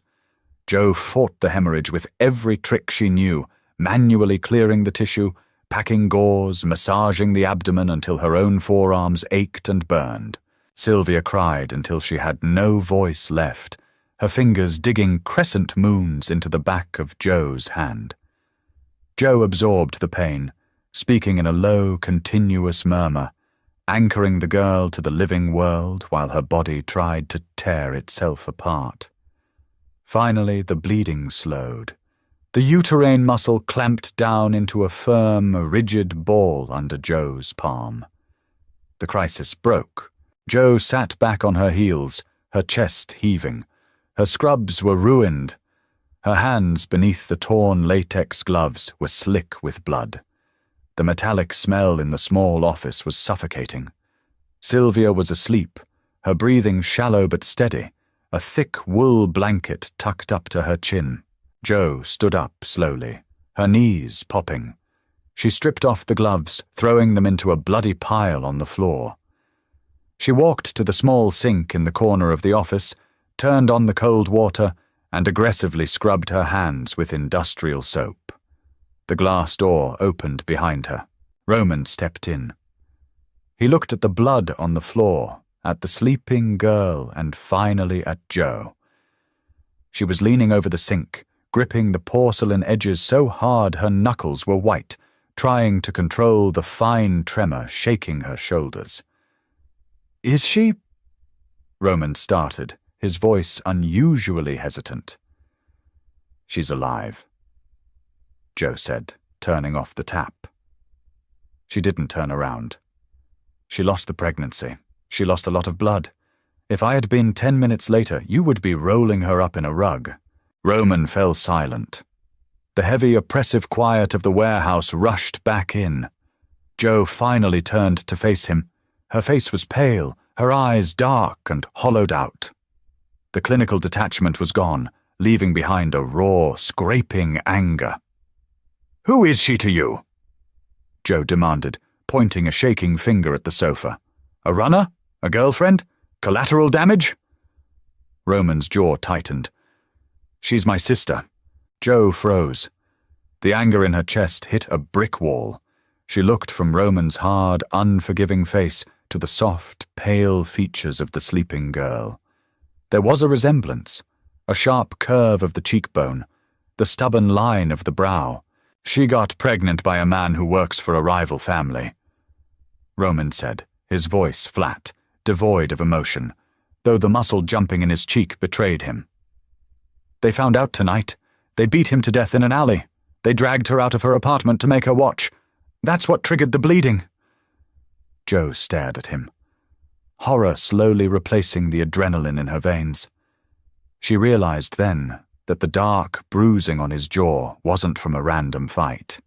Joe fought the hemorrhage with every trick she knew, manually clearing the tissue, packing gauze, massaging the abdomen until her own forearms ached and burned. Sylvia cried until she had no voice left, her fingers digging crescent moons into the back of Joe's hand. Joe absorbed the pain, speaking in a low, continuous murmur, anchoring the girl to the living world while her body tried to tear itself apart. Finally, the bleeding slowed. The uterine muscle clamped down into a firm, rigid ball under Joe's palm. The crisis broke. Joe sat back on her heels, her chest heaving. Her scrubs were ruined. Her hands beneath the torn latex gloves were slick with blood. The metallic smell in the small office was suffocating. Sylvia was asleep, her breathing shallow but steady, a thick wool blanket tucked up to her chin. Joe stood up slowly, her knees popping. She stripped off the gloves, throwing them into a bloody pile on the floor. She walked to the small sink in the corner of the office, turned on the cold water, and aggressively scrubbed her hands with industrial soap. The glass door opened behind her. Roman stepped in. He looked at the blood on the floor, at the sleeping girl, and finally at Joe. She was leaning over the sink, gripping the porcelain edges so hard her knuckles were white, trying to control the fine tremor shaking her shoulders. "Is she?" Roman started, his voice unusually hesitant. "She's alive," Joe said, turning off the tap. She didn't turn around. She lost the pregnancy. She lost a lot of blood. If I had been 10 minutes later, you would be rolling her up in a rug. Roman fell silent. The heavy, oppressive quiet of the warehouse rushed back in. Joe finally turned to face him. Her face was pale, her eyes dark and hollowed out. The clinical detachment was gone, leaving behind a raw, scraping anger. "Who is she to you?" Joe demanded, pointing a shaking finger at the sofa. "A runner? A girlfriend? Collateral damage?" Roman's jaw tightened. "She's my sister." Joe froze. The anger in her chest hit a brick wall. She looked from Roman's hard, unforgiving face to the soft, pale features of the sleeping girl. There was a resemblance, a sharp curve of the cheekbone, the stubborn line of the brow. "She got pregnant by a man who works for a rival family," Roman said, his voice flat, devoid of emotion, though the muscle jumping in his cheek betrayed him. "They found out tonight. They beat him to death in an alley. They dragged her out of her apartment to make her watch. That's what triggered the bleeding." Joe stared at him, horror slowly replacing the adrenaline in her veins. She realized then that the dark bruising on his jaw wasn't from a random fight.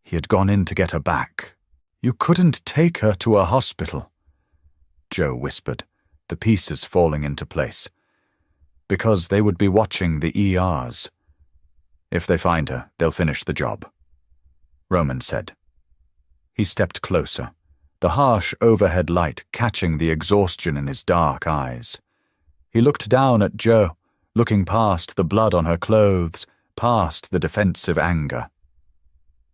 He had gone in to get her back. "You couldn't take her to a hospital," Joe whispered, the pieces falling into place. "Because they would be watching the ERs. If they find her, they'll finish the job," Roman said. He stepped closer, the harsh overhead light catching the exhaustion in his dark eyes. He looked down at Jo, looking past the blood on her clothes, past the defensive anger.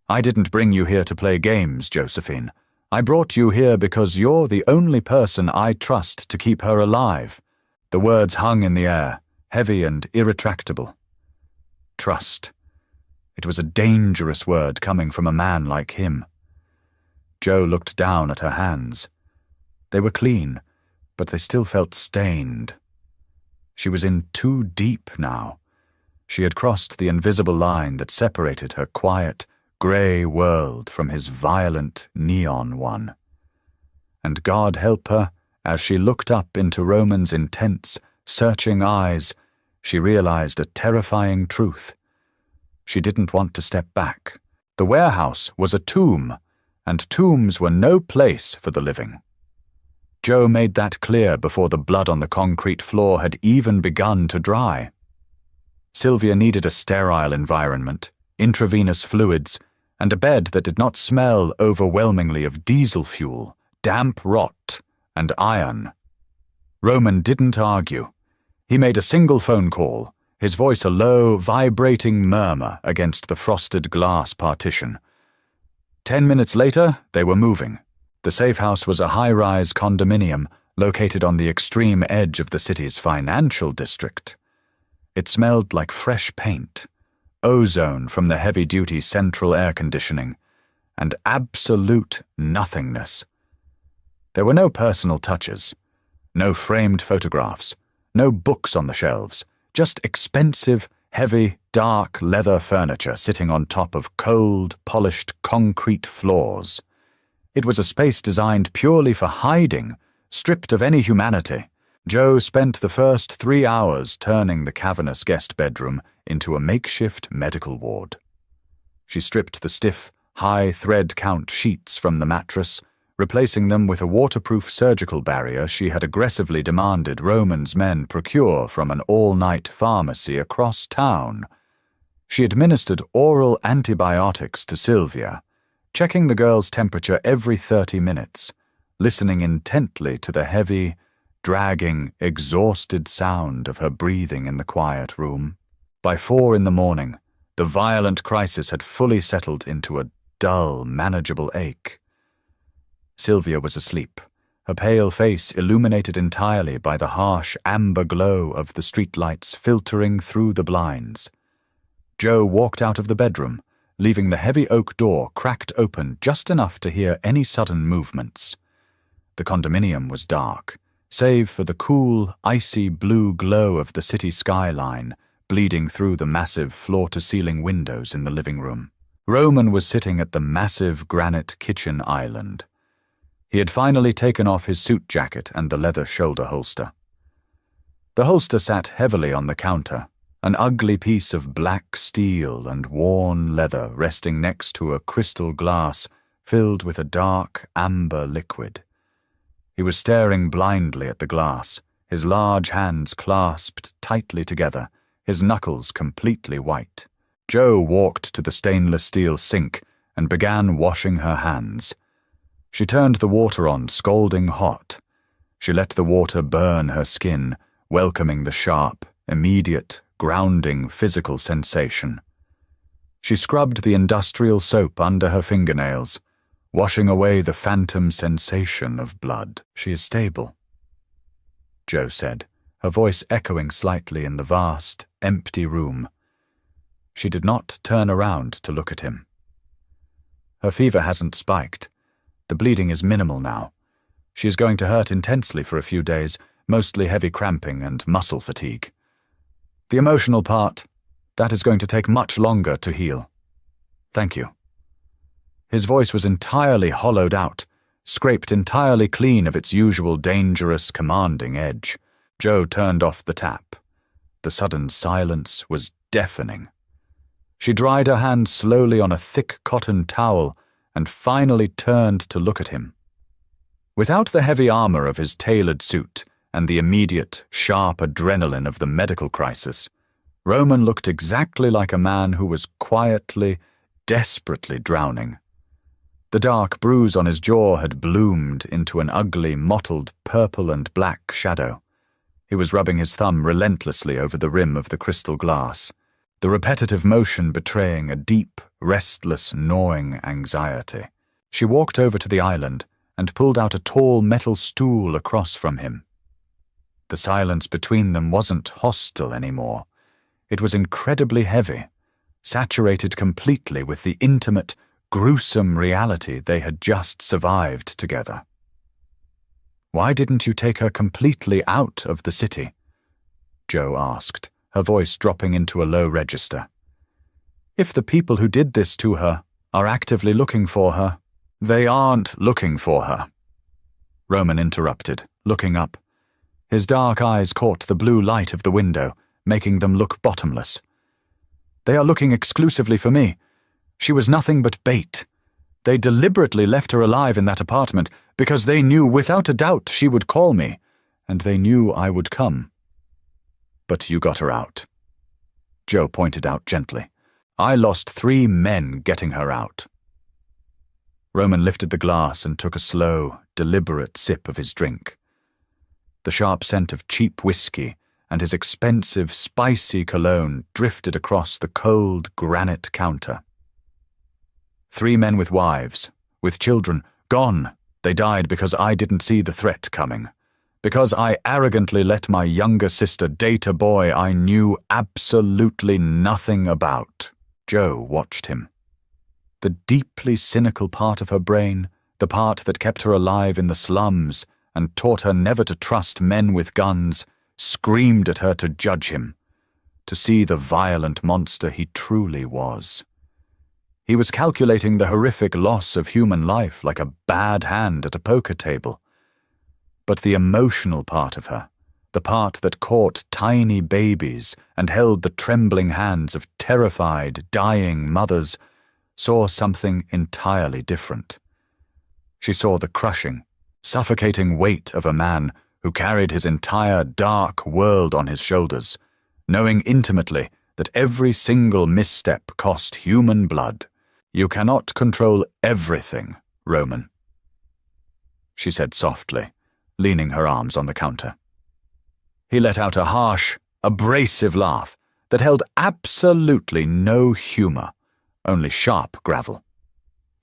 "I didn't bring you here to play games, Josephine. I brought you here because you're the only person I trust to keep her alive." The words hung in the air, heavy and irretractable. Trust. It was a dangerous word coming from a man like him. Jo looked down at her hands. They were clean, but they still felt stained. She was in too deep now. She had crossed the invisible line that separated her quiet, grey world from his violent, neon one. And God help her, as she looked up into Roman's intense, searching eyes, she realized a terrifying truth. She didn't want to step back. The warehouse was a tomb, and tombs were no place for the living. Jo made that clear before the blood on the concrete floor had even begun to dry. Sylvia needed a sterile environment, intravenous fluids, and a bed that did not smell overwhelmingly of diesel fuel, damp rot, and iron. Roman didn't argue. He made a single phone call, his voice a low, vibrating murmur against the frosted glass partition. 10 minutes later, they were moving. The safe house was a high-rise condominium located on the extreme edge of the city's financial district. It smelled like fresh paint, ozone from the heavy-duty central air conditioning, and absolute nothingness. There were no personal touches, no framed photographs, no books on the shelves, just expensive, heavy, dark leather furniture sitting on top of cold, polished concrete floors. It was a space designed purely for hiding, stripped of any humanity. Jo spent the first 3 hours turning the cavernous guest bedroom into a makeshift medical ward. She stripped the stiff, high thread count sheets from the mattress, replacing them with a waterproof surgical barrier she had aggressively demanded Roman's men procure from an all-night pharmacy across town. She administered oral antibiotics to Sylvia, checking the girl's temperature every 30 minutes, listening intently to the heavy, dragging, exhausted sound of her breathing in the quiet room. By 4 in the morning, the violent crisis had fully settled into a dull, manageable ache. Sylvia was asleep, her pale face illuminated entirely by the harsh amber glow of the streetlights filtering through the blinds. Jo walked out of the bedroom, leaving the heavy oak door cracked open just enough to hear any sudden movements. The condominium was dark, save for the cool, icy blue glow of the city skyline bleeding through the massive floor-to-ceiling windows in the living room. Roman was sitting at the massive granite kitchen island. He had finally taken off his suit jacket and the leather shoulder holster. The holster sat heavily on the counter, an ugly piece of black steel and worn leather resting next to a crystal glass filled with a dark amber liquid. He was staring blindly at the glass, his large hands clasped tightly together, his knuckles completely white. Jo walked to the stainless steel sink and began washing her hands. She turned the water on scalding hot. She let the water burn her skin, welcoming the sharp, immediate, grounding physical sensation. She scrubbed the industrial soap under her fingernails, washing away the phantom sensation of blood. "She is stable," Jo said, her voice echoing slightly in the vast, empty room. She did not turn around to look at him. "Her fever hasn't spiked. The bleeding is minimal now. She is going to hurt intensely for a few days, mostly heavy cramping and muscle fatigue. The emotional part, that is going to take much longer to heal. Thank you." His voice was entirely hollowed out, scraped entirely clean of its usual dangerous, commanding edge. Jo turned off the tap. The sudden silence was deafening. She dried her hands slowly on a thick cotton towel and finally turned to look at him. Without the heavy armor of his tailored suit and the immediate, sharp adrenaline of the medical crisis, Roman looked exactly like a man who was quietly, desperately drowning. The dark bruise on his jaw had bloomed into an ugly, mottled purple and black shadow. He was rubbing his thumb relentlessly over the rim of the crystal glass, the repetitive motion betraying a deep, restless, gnawing anxiety. She walked over to the island and pulled out a tall metal stool across from him. The silence between them wasn't hostile anymore. It was incredibly heavy, saturated completely with the intimate, gruesome reality they had just survived together. "Why didn't you take her completely out of the city?" Jo asked, her voice dropping into a low register. "If the people who did this to her are actively looking for her, they aren't looking for her." Roman interrupted, looking up. His dark eyes caught the blue light of the window, making them look bottomless. "They are looking exclusively for me. She was nothing but bait. They deliberately left her alive in that apartment because they knew without a doubt she would call me, and they knew I would come. But you got her out." Jo pointed out gently. "I lost 3 men getting her out." Roman lifted the glass and took a slow, deliberate sip of his drink. The sharp scent of cheap whiskey and his expensive, spicy cologne drifted across the cold granite counter. 3 men with wives, with children, gone. They died because I didn't see the threat coming. Because I arrogantly let my younger sister date a boy I knew absolutely nothing about. Jo watched him. The deeply cynical part of her brain, the part that kept her alive in the slums and taught her never to trust men with guns, screamed at her to judge him, to see the violent monster he truly was. He was calculating the horrific loss of human life like a bad hand at a poker table. But the emotional part of her, the part that caught tiny babies and held the trembling hands of terrified, dying mothers, saw something entirely different. She saw the crushing, suffocating weight of a man who carried his entire dark world on his shoulders, knowing intimately that every single misstep cost human blood. "You cannot control everything, Roman," she said softly, leaning her arms on the counter. He let out a harsh, abrasive laugh that held absolutely no humor, only sharp gravel.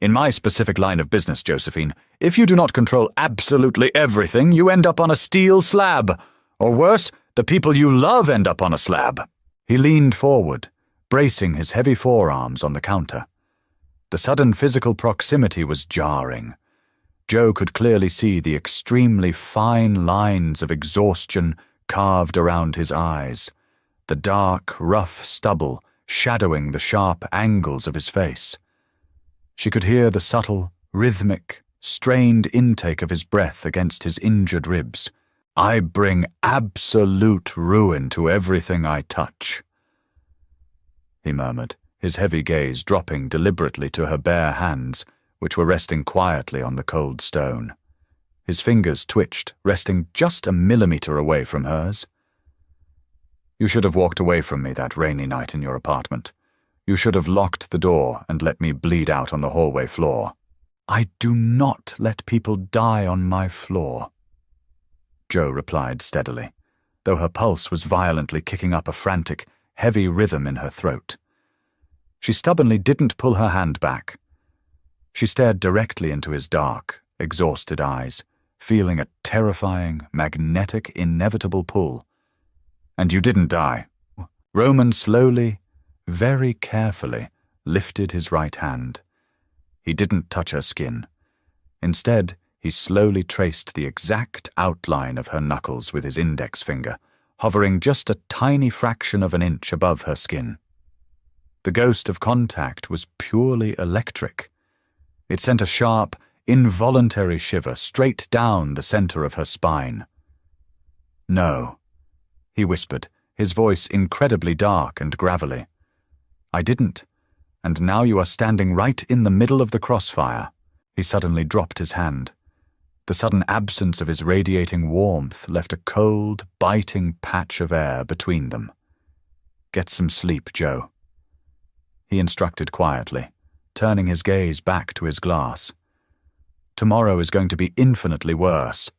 "In my specific line of business, Josephine, if you do not control absolutely everything, you end up on a steel slab. Or worse, the people you love end up on a slab." He leaned forward, bracing his heavy forearms on the counter. The sudden physical proximity was jarring. Jo could clearly see the extremely fine lines of exhaustion carved around his eyes, the dark, rough stubble shadowing the sharp angles of his face. She could hear the subtle, rhythmic, strained intake of his breath against his injured ribs. "I bring absolute ruin to everything I touch," he murmured, his heavy gaze dropping deliberately to her bare hands, which were resting quietly on the cold stone. His fingers twitched, resting just a millimeter away from hers. "You should have walked away from me that rainy night in your apartment. You should have locked the door and let me bleed out on the hallway floor." "I do not let people die on my floor," Jo replied steadily, though her pulse was violently kicking up a frantic, heavy rhythm in her throat. She stubbornly didn't pull her hand back. She stared directly into his dark, exhausted eyes, feeling a terrifying, magnetic, inevitable pull. "And you didn't die." Roman slowly, very carefully, lifted his right hand. He didn't touch her skin. Instead, he slowly traced the exact outline of her knuckles with his index finger, hovering just a tiny fraction of an inch above her skin. The ghost of contact was purely electric. It sent a sharp, involuntary shiver straight down the center of her spine. "No," he whispered, his voice incredibly dark and gravelly. "I didn't, and now you are standing right in the middle of the crossfire." He suddenly dropped his hand. The sudden absence of his radiating warmth left a cold, biting patch of air between them. "Get some sleep, Jo," he instructed quietly, turning his gaze back to his glass. tomorrow is going to be infinitely worse.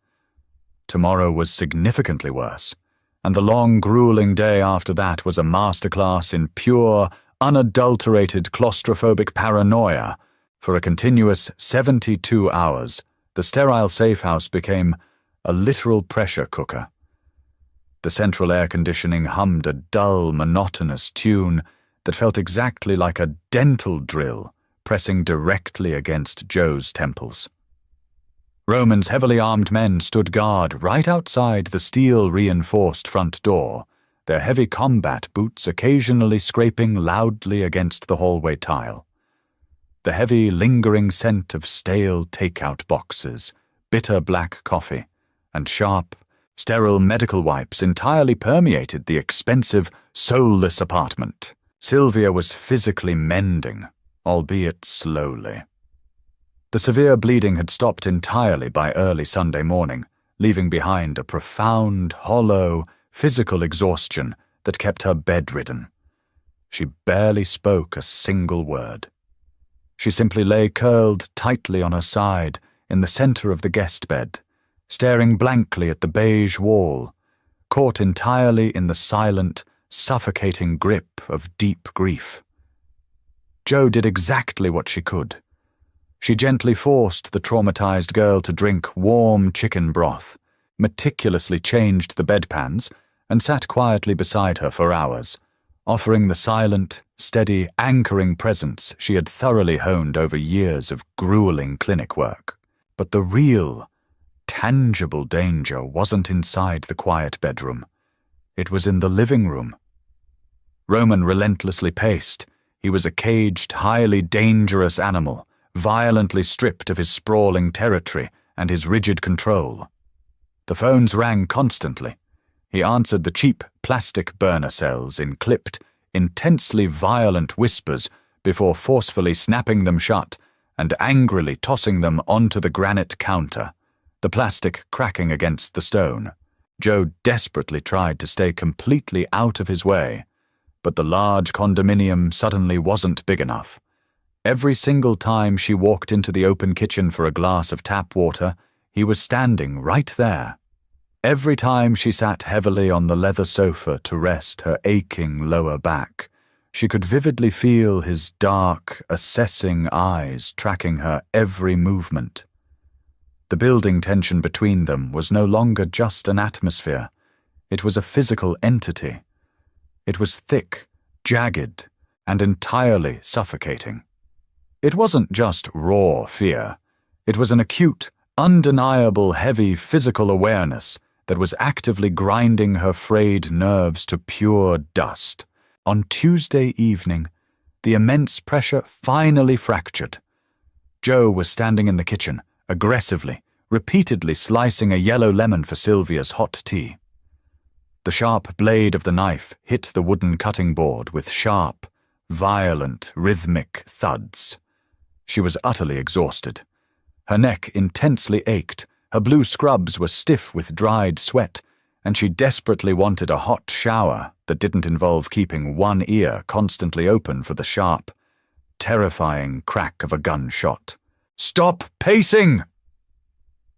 Tomorrow was significantly worse, and the long, grueling day after that was a masterclass in pure, unadulterated claustrophobic paranoia. For a continuous 72 hours, the sterile safe house became a literal pressure cooker. The central air conditioning hummed a dull, monotonous tune that felt exactly like a dental drill pressing directly against Joe's temples. Roman's heavily armed men stood guard right outside the steel-reinforced front door, their heavy combat boots occasionally scraping loudly against the hallway tile. The heavy, lingering scent of stale takeout boxes, bitter black coffee, and sharp, sterile medical wipes entirely permeated the expensive, soulless apartment. Sylvia was physically mending, albeit slowly. The severe bleeding had stopped entirely by early Sunday morning, leaving behind a profound, hollow, physical exhaustion that kept her bedridden. She barely spoke a single word. She simply lay curled tightly on her side in the center of the guest bed, staring blankly at the beige wall, caught entirely in the silent, suffocating grip of deep grief. Joe did exactly what she could. She gently forced the traumatized girl to drink warm chicken broth, meticulously changed the bedpans, and sat quietly beside her for hours, offering the silent, steady, anchoring presence she had thoroughly honed over years of grueling clinic work. But the real, tangible danger wasn't inside the quiet bedroom. It was in the living room. Roman relentlessly paced. He was a caged, highly dangerous animal, violently stripped of his sprawling territory and his rigid control. The phones rang constantly. He answered the cheap plastic burner cells in clipped, intensely violent whispers before forcefully snapping them shut and angrily tossing them onto the granite counter, the plastic cracking against the stone. Joe desperately tried to stay completely out of his way, but the large condominium suddenly wasn't big enough. Every single time she walked into the open kitchen for a glass of tap water, he was standing right there. Every time she sat heavily on the leather sofa to rest her aching lower back, she could vividly feel his dark, assessing eyes tracking her every movement. The building tension between them was no longer just an atmosphere. It was a physical entity. It was thick, jagged, and entirely suffocating. It wasn't just raw fear. It was an acute, undeniable, heavy physical awareness that was actively grinding her frayed nerves to pure dust. On Tuesday evening, the immense pressure finally fractured. Joe was standing in the kitchen, aggressively, repeatedly slicing a yellow lemon for Sylvia's hot tea. The sharp blade of the knife hit the wooden cutting board with sharp, violent, rhythmic thuds. She was utterly exhausted. Her neck intensely ached, her blue scrubs were stiff with dried sweat, and she desperately wanted a hot shower that didn't involve keeping one ear constantly open for the sharp, terrifying crack of a gunshot. "Stop pacing!"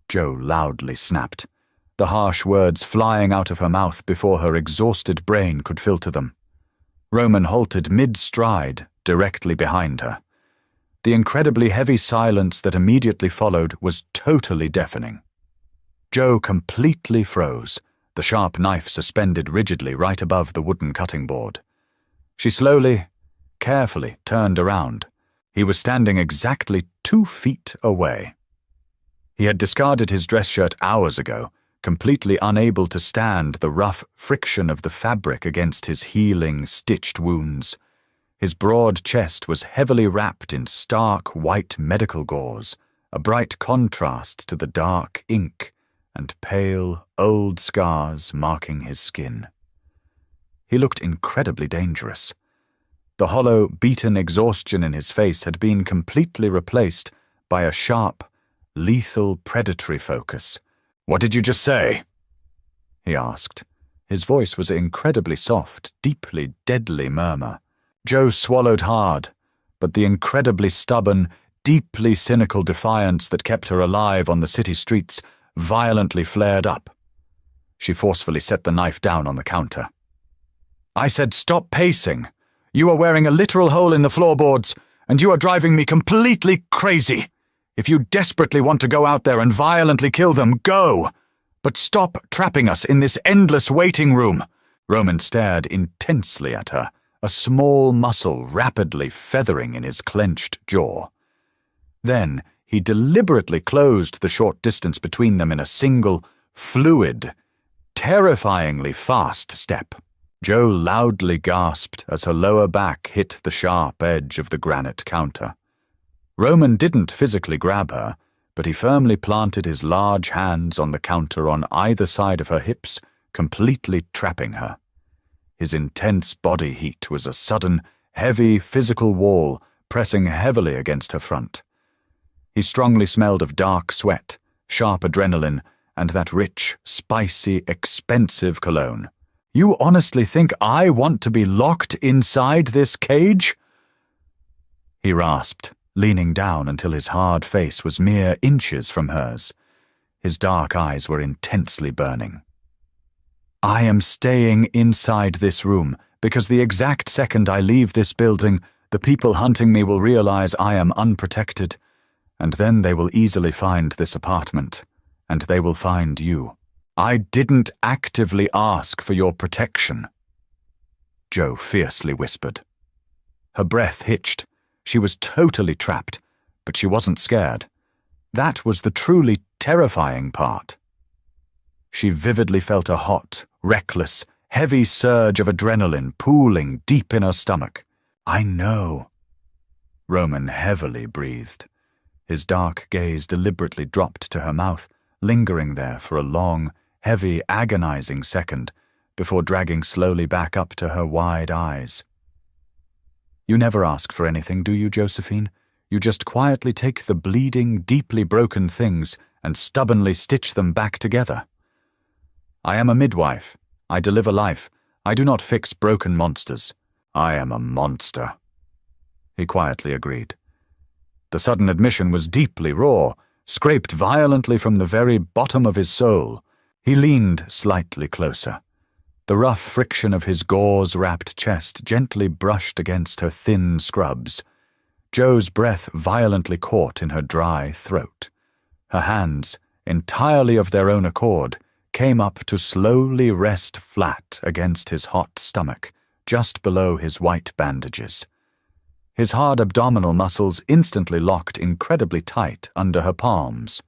Joe loudly snapped, the harsh words flying out of her mouth before her exhausted brain could filter them. Roman halted mid-stride, directly behind her. The incredibly heavy silence that immediately followed was totally deafening. Joe completely froze, the sharp knife suspended rigidly right above the wooden cutting board. She slowly, carefully turned around. He was standing exactly 2 feet away. He had discarded his dress shirt hours ago, completely unable to stand the rough friction of the fabric against his healing, stitched wounds. His broad chest was heavily wrapped in stark white medical gauze, a bright contrast to the dark ink and pale, old scars marking his skin. He looked incredibly dangerous. The hollow, beaten exhaustion in his face had been completely replaced by a sharp, lethal predatory focus. "What did you just say?" he asked. His voice was an incredibly soft, deeply deadly murmur. Joe swallowed hard, but the incredibly stubborn, deeply cynical defiance that kept her alive on the city streets violently flared up. She forcefully set the knife down on the counter. "I said stop pacing. You are wearing a literal hole in the floorboards, and you are driving me completely crazy. If you desperately want to go out there and violently kill them, go! But stop trapping us in this endless waiting room." Roman stared intensely at her, a small muscle rapidly feathering in his clenched jaw. Then he deliberately closed the short distance between them in a single, fluid, terrifyingly fast step. Jo loudly gasped as her lower back hit the sharp edge of the granite counter. Roman didn't physically grab her, but he firmly planted his large hands on the counter on either side of her hips, completely trapping her. His intense body heat was a sudden, heavy physical wall pressing heavily against her front. He strongly smelled of dark sweat, sharp adrenaline, and that rich, spicy, expensive cologne. "You honestly think I want to be locked inside this cage?" He rasped, leaning down until his hard face was mere inches from hers. His dark eyes were intensely burning. "I am staying inside this room because the exact second I leave this building, the people hunting me will realize I am unprotected, and then they will easily find this apartment, and they will find you. I didn't actively ask for your protection," Jo fiercely whispered. Her breath hitched. She was totally trapped, but she wasn't scared. That was the truly terrifying part. She vividly felt a hot, reckless, heavy surge of adrenaline pooling deep in her stomach. "I know." Roman heavily breathed. His dark gaze deliberately dropped to her mouth, lingering there for a long, heavy, agonizing second before dragging slowly back up to her wide eyes. "You never ask for anything, do you, Josephine? You just quietly take the bleeding, deeply broken things and stubbornly stitch them back together." "I am a midwife. I deliver life. I do not fix broken monsters." "I am a monster," he quietly agreed. The sudden admission was deeply raw, scraped violently from the very bottom of his soul. He leaned slightly closer. The rough friction of his gauze-wrapped chest gently brushed against her thin scrubs. Jo's breath violently caught in her dry throat. Her hands, entirely of their own accord, came up to slowly rest flat against his hot stomach, just below his white bandages. His hard abdominal muscles instantly locked incredibly tight under her palms.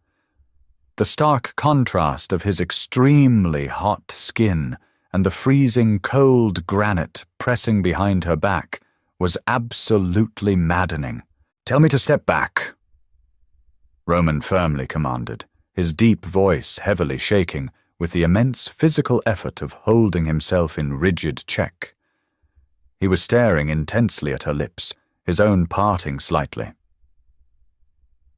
The stark contrast of his extremely hot skin and the freezing cold granite pressing behind her back was absolutely maddening. "Tell me to step back," Roman firmly commanded, his deep voice heavily shaking with the immense physical effort of holding himself in rigid check. He was staring intensely at her lips, his own parting slightly.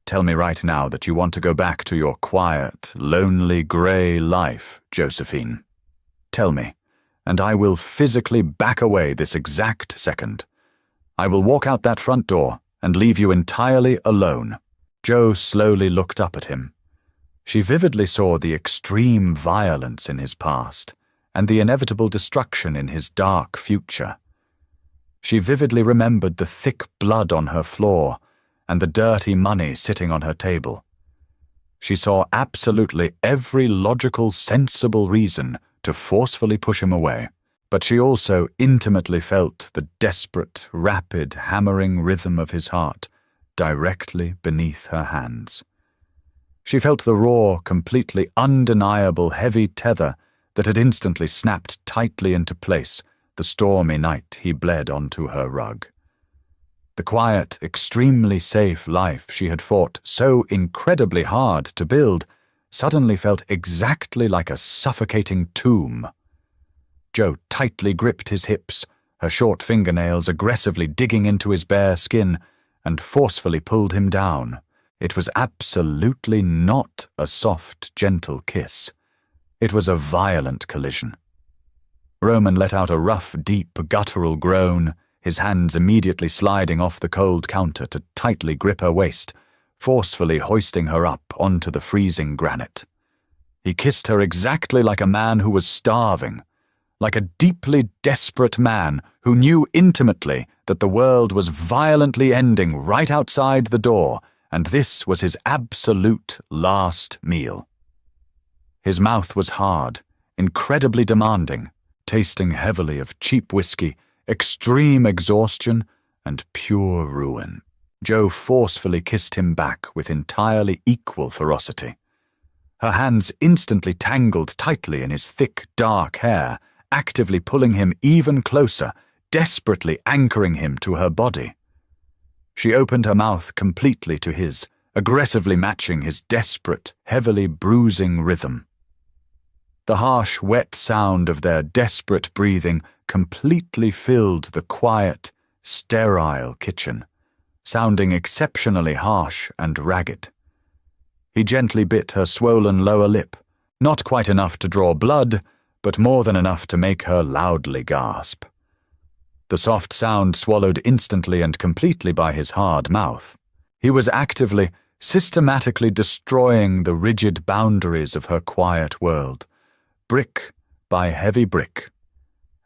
"Tell me right now that you want to go back to your quiet, lonely, grey life, Josephine. Tell me, and I will physically back away this exact second. I will walk out that front door and leave you entirely alone." Jo slowly looked up at him. She vividly saw the extreme violence in his past and the inevitable destruction in his dark future. She vividly remembered the thick blood on her floor and the dirty money sitting on her table. She saw absolutely every logical, sensible reason to forcefully push him away, but she also intimately felt the desperate, rapid, hammering rhythm of his heart directly beneath her hands. She felt the raw, completely undeniable heavy tether that had instantly snapped tightly into place the stormy night he bled onto her rug. The quiet, extremely safe life she had fought so incredibly hard to build suddenly felt exactly like a suffocating tomb. Jo tightly gripped his hips, her short fingernails aggressively digging into his bare skin, and forcefully pulled him down. It was absolutely not a soft, gentle kiss. It was a violent collision. Roman let out a rough, deep, guttural groan, his hands immediately sliding off the cold counter to tightly grip her waist, forcefully hoisting her up onto the freezing granite. He kissed her exactly like a man who was starving, like a deeply desperate man who knew intimately that the world was violently ending right outside the door, and this was his absolute last meal. His mouth was hard, incredibly demanding, tasting heavily of cheap whiskey, extreme exhaustion, and pure ruin. Joe forcefully kissed him back with entirely equal ferocity. Her hands instantly tangled tightly in his thick, dark hair, actively pulling him even closer, desperately anchoring him to her body. She opened her mouth completely to his, aggressively matching his desperate, heavily bruising rhythm. The harsh, wet sound of their desperate breathing completely filled the quiet, sterile kitchen, sounding exceptionally harsh and ragged. He gently bit her swollen lower lip, not quite enough to draw blood, but more than enough to make her loudly gasp. The soft sound swallowed instantly and completely by his hard mouth. He was actively, systematically destroying the rigid boundaries of her quiet world, brick by heavy brick,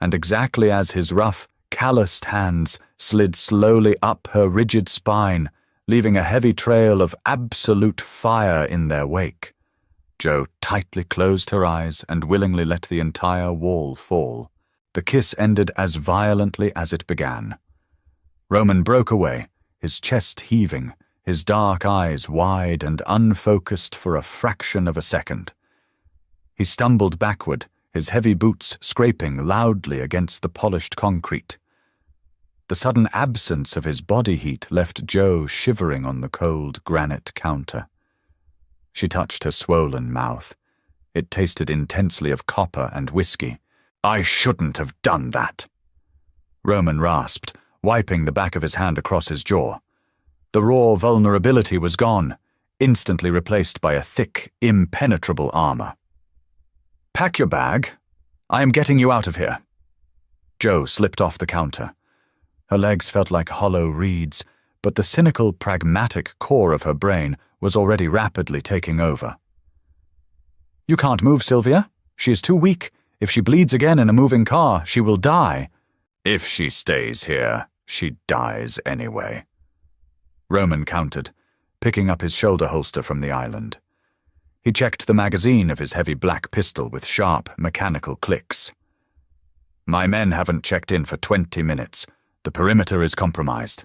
and exactly as his rough, calloused hands slid slowly up her rigid spine, leaving a heavy trail of absolute fire in their wake, Joe tightly closed her eyes and willingly let the entire wall fall. The kiss ended as violently as it began. Roman broke away, his chest heaving, his dark eyes wide and unfocused for a fraction of a second. He stumbled backward, his heavy boots scraping loudly against the polished concrete. The sudden absence of his body heat left Joe shivering on the cold granite counter. She touched her swollen mouth. It tasted intensely of copper and whiskey. "I shouldn't have done that," Roman rasped, wiping the back of his hand across his jaw. The raw vulnerability was gone, instantly replaced by a thick, impenetrable armor. "Pack your bag. I am getting you out of here." Joe slipped off the counter. Her legs felt like hollow reeds, but the cynical, pragmatic core of her brain was already rapidly taking over. "You can't move, Sylvia. She is too weak. If she bleeds again in a moving car, she will die." "If she stays here, she dies anyway," Roman countered, picking up his shoulder holster from the island. He checked the magazine of his heavy black pistol with sharp, mechanical clicks. "My men haven't checked in for 20 minutes. The perimeter is compromised."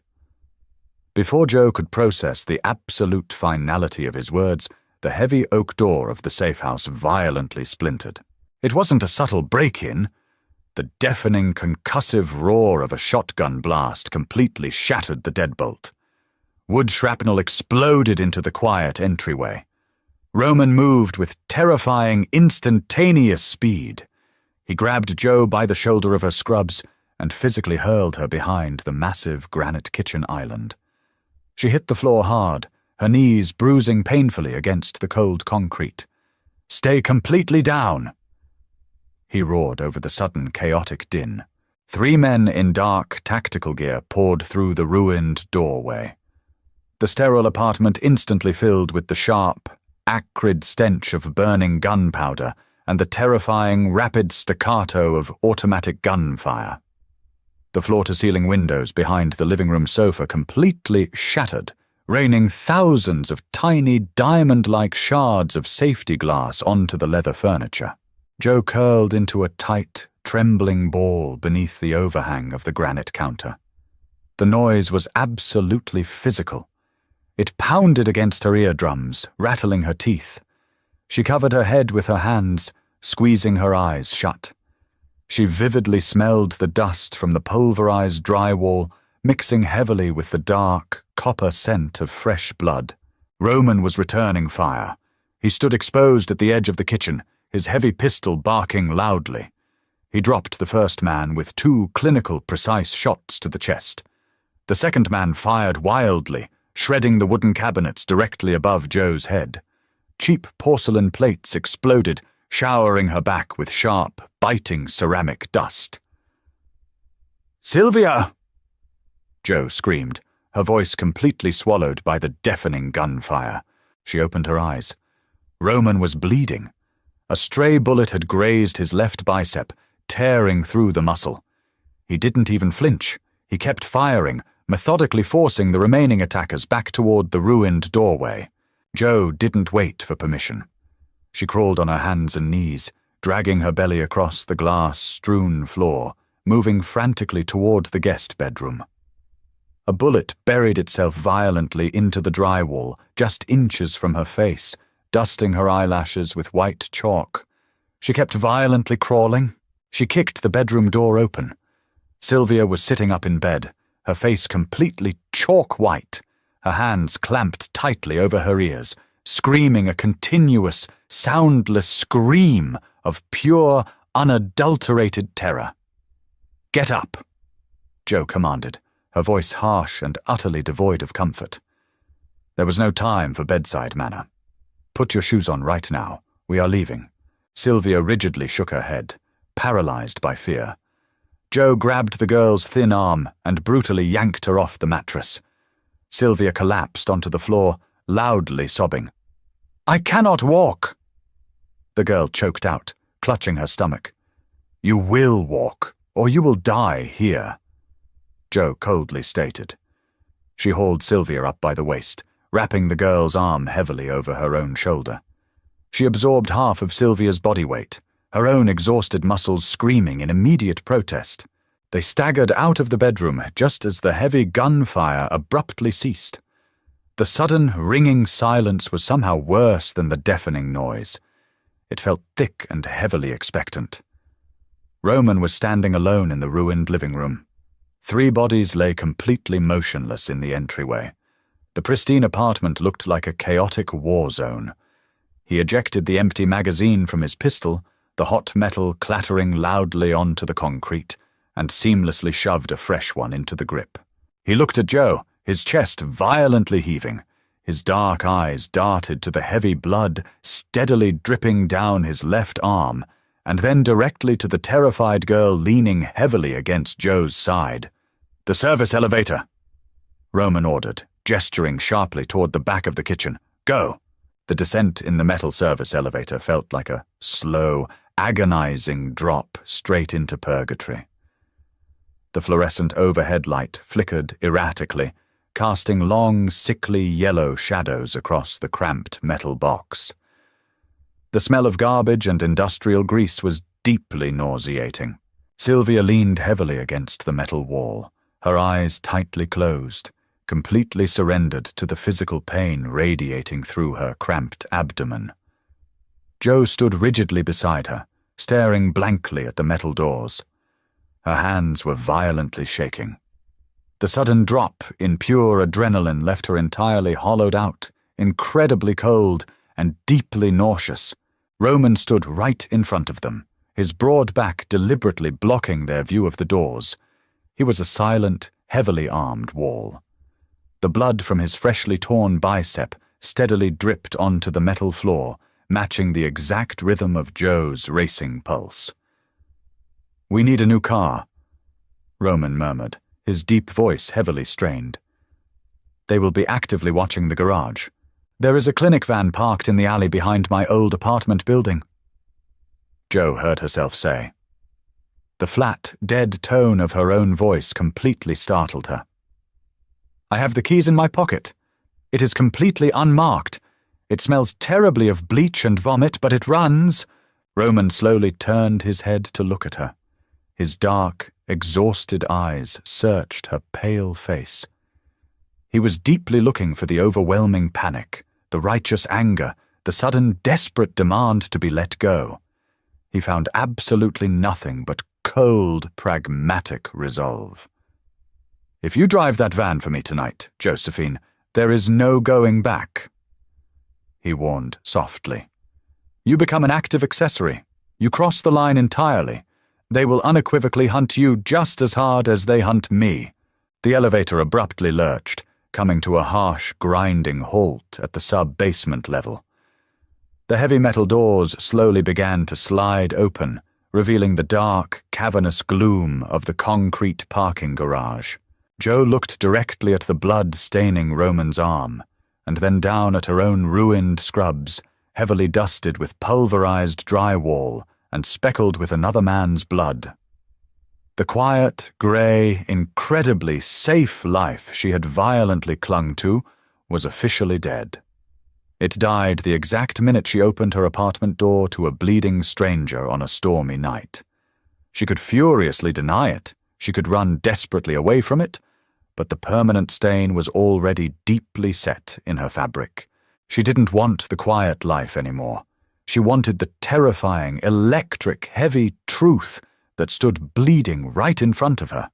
Before Joe could process the absolute finality of his words, the heavy oak door of the safe house violently splintered. It wasn't a subtle break-in. The deafening, concussive roar of a shotgun blast completely shattered the deadbolt. Wood shrapnel exploded into the quiet entryway. Roman moved with terrifying, instantaneous speed. He grabbed Joe by the shoulder of her scrubs and physically hurled her behind the massive granite kitchen island. She hit the floor hard, her knees bruising painfully against the cold concrete. "Stay completely down," he roared over the sudden chaotic din. 3 men in dark tactical gear poured through the ruined doorway. The sterile apartment instantly filled with the sharp, acrid stench of burning gunpowder and the terrifying, rapid staccato of automatic gunfire. The floor-to-ceiling windows behind the living room sofa completely shattered, raining thousands of tiny, diamond-like shards of safety glass onto the leather furniture. Joe curled into a tight, trembling ball beneath the overhang of the granite counter. The noise was absolutely physical. It pounded against her eardrums, rattling her teeth. She covered her head with her hands, squeezing her eyes shut. She vividly smelled the dust from the pulverized drywall, mixing heavily with the dark, copper scent of fresh blood. Roman was returning fire. He stood exposed at the edge of the kitchen, his heavy pistol barking loudly. He dropped the first man with 2 clinical, precise shots to the chest. The second man fired wildly, shredding the wooden cabinets directly above Joe's head. Cheap porcelain plates exploded, showering her back with sharp, biting ceramic dust. "Sylvia!" Jo screamed, her voice completely swallowed by the deafening gunfire. She opened her eyes. Roman was bleeding. A stray bullet had grazed his left bicep, tearing through the muscle. He didn't even flinch. He kept firing, methodically forcing the remaining attackers back toward the ruined doorway. Jo didn't wait for permission. She crawled on her hands and knees, dragging her belly across the glass-strewn floor, moving frantically toward the guest bedroom. A bullet buried itself violently into the drywall, just inches from her face, dusting her eyelashes with white chalk. She kept violently crawling. She kicked the bedroom door open. Sylvia was sitting up in bed, her face completely chalk white, her hands clamped tightly over her ears, screaming a continuous, soundless scream of pure, unadulterated terror. "Get up," Jo commanded, her voice harsh and utterly devoid of comfort. There was no time for bedside manner. "Put your shoes on right now. We are leaving." Sylvia rigidly shook her head, paralyzed by fear. Jo grabbed the girl's thin arm and brutally yanked her off the mattress. Sylvia collapsed onto the floor, loudly sobbing. "I cannot walk!" The girl choked out, clutching her stomach. "You will walk, or you will die here," Jo coldly stated. She hauled Sylvia up by the waist, wrapping the girl's arm heavily over her own shoulder. She absorbed half of Sylvia's body weight, her own exhausted muscles screaming in immediate protest. They staggered out of the bedroom just as the heavy gunfire abruptly ceased. The sudden, ringing silence was somehow worse than the deafening noise. It felt thick and heavily expectant. Roman was standing alone in the ruined living room. 3 bodies lay completely motionless in the entryway. The pristine apartment looked like a chaotic war zone. He ejected the empty magazine from his pistol, the hot metal clattering loudly onto the concrete, and seamlessly shoved a fresh one into the grip. He looked at Jo, his chest violently heaving. His dark eyes darted to the heavy blood steadily dripping down his left arm, and then directly to the terrified girl leaning heavily against Jo's side. "The service elevator," Roman ordered, gesturing sharply toward the back of the kitchen. "Go." The descent in the metal service elevator felt like a slow, agonizing drop straight into purgatory. The fluorescent overhead light flickered erratically, casting long, sickly yellow shadows across the cramped metal box. The smell of garbage and industrial grease was deeply nauseating. Sylvia leaned heavily against the metal wall, her eyes tightly closed, completely surrendered to the physical pain radiating through her cramped abdomen. Jo stood rigidly beside her, staring blankly at the metal doors. Her hands were violently shaking. The sudden drop in pure adrenaline left her entirely hollowed out, incredibly cold, and deeply nauseous. Roman stood right in front of them, his broad back deliberately blocking their view of the doors. He was a silent, heavily armed wall. The blood from his freshly torn bicep steadily dripped onto the metal floor, matching the exact rhythm of Jo's racing pulse. "We need a new car," Roman murmured, his deep voice heavily strained. "They will be actively watching the garage. There is a clinic van parked in the alley behind my old apartment building," Jo heard herself say. The flat, dead tone of her own voice completely startled her. "I have the keys in my pocket. It is completely unmarked. It smells terribly of bleach and vomit, but it runs." Roman slowly turned his head to look at her. His dark, exhausted eyes searched her pale face. He was deeply looking for the overwhelming panic, the righteous anger, the sudden desperate demand to be let go. He found absolutely nothing but cold, pragmatic resolve. "If you drive that van for me tonight, Josephine, there is no going back," he warned softly. "You become an active accessory. You cross the line entirely. They will unequivocally hunt you just as hard as they hunt me." The elevator abruptly lurched, coming to a harsh, grinding halt at the sub-basement level. The heavy metal doors slowly began to slide open, revealing the dark, cavernous gloom of the concrete parking garage. Jo looked directly at the blood-staining Roman's arm, and then down at her own ruined scrubs, heavily dusted with pulverized drywall and speckled with another man's blood. The quiet, grey, incredibly safe life she had violently clung to was officially dead. It died the exact minute she opened her apartment door to a bleeding stranger on a stormy night. She could furiously deny it, she could run desperately away from it, but the permanent stain was already deeply set in her fabric. She didn't want the quiet life anymore. She wanted the terrifying, electric, heavy truth that stood bleeding right in front of her.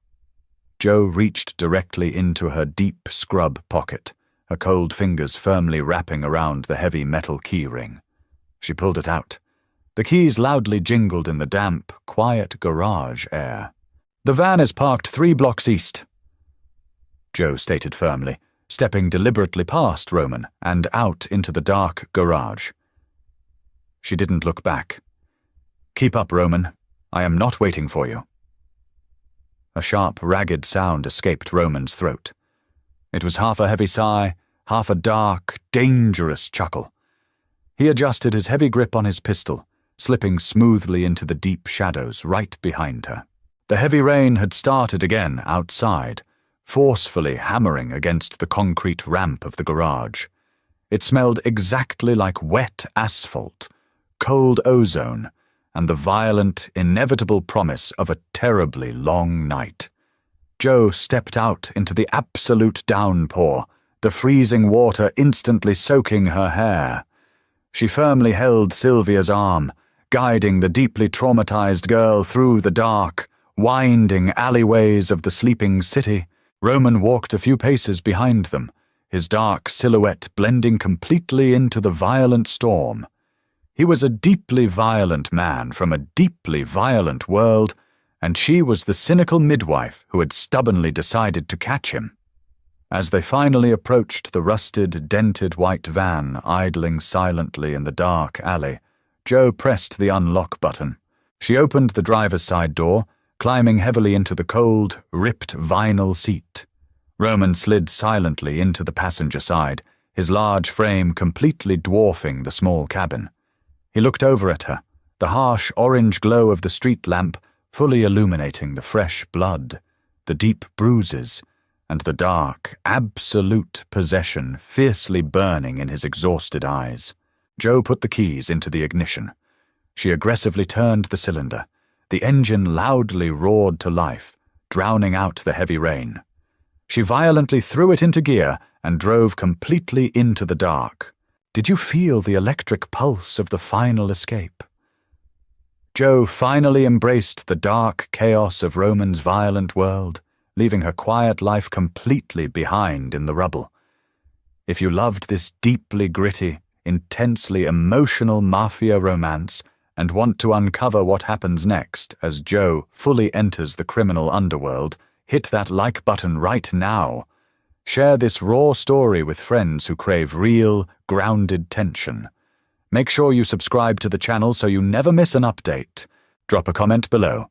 Jo reached directly into her deep scrub pocket, her cold fingers firmly wrapping around the heavy metal key ring. She pulled it out. The keys loudly jingled in the damp, quiet garage air. "The van is parked 3 blocks east," Jo stated firmly, stepping deliberately past Roman and out into the dark garage. She didn't look back. "Keep up, Roman. I am not waiting for you." A sharp, ragged sound escaped Roman's throat. It was half a heavy sigh, half a dark, dangerous chuckle. He adjusted his heavy grip on his pistol, slipping smoothly into the deep shadows right behind her. The heavy rain had started again outside, forcefully hammering against the concrete ramp of the garage. It smelled exactly like wet asphalt, cold ozone, and the violent, inevitable promise of a terribly long night. Jo stepped out into the absolute downpour, the freezing water instantly soaking her hair. She firmly held Sylvia's arm, guiding the deeply traumatized girl through the dark, winding alleyways of the sleeping city. Roman walked a few paces behind them, his dark silhouette blending completely into the violent storm. He was a deeply violent man from a deeply violent world, and she was the cynical midwife who had stubbornly decided to catch him. As they finally approached the rusted, dented white van idling silently in the dark alley, Jo pressed the unlock button. She opened the driver's side door, climbing heavily into the cold, ripped vinyl seat. Roman slid silently into the passenger side, his large frame completely dwarfing the small cabin. He looked over at her, the harsh orange glow of the street lamp fully illuminating the fresh blood, the deep bruises, and the dark, absolute possession fiercely burning in his exhausted eyes. Jo put the keys into the ignition. She aggressively turned the cylinder. The engine loudly roared to life, drowning out the heavy rain. She violently threw it into gear and drove completely into the dark. Did you feel the electric pulse of the final escape? Jo finally embraced the dark chaos of Roman's violent world, leaving her quiet life completely behind in the rubble. If you loved this deeply gritty, intensely emotional Mafia romance and want to uncover what happens next as Jo fully enters the criminal underworld, hit that like button right now. Share this raw story with friends who crave real, grounded tension. Make sure you subscribe to the channel so you never miss an update. Drop a comment below.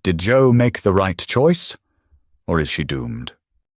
Did Jo make the right choice? Or is she doomed?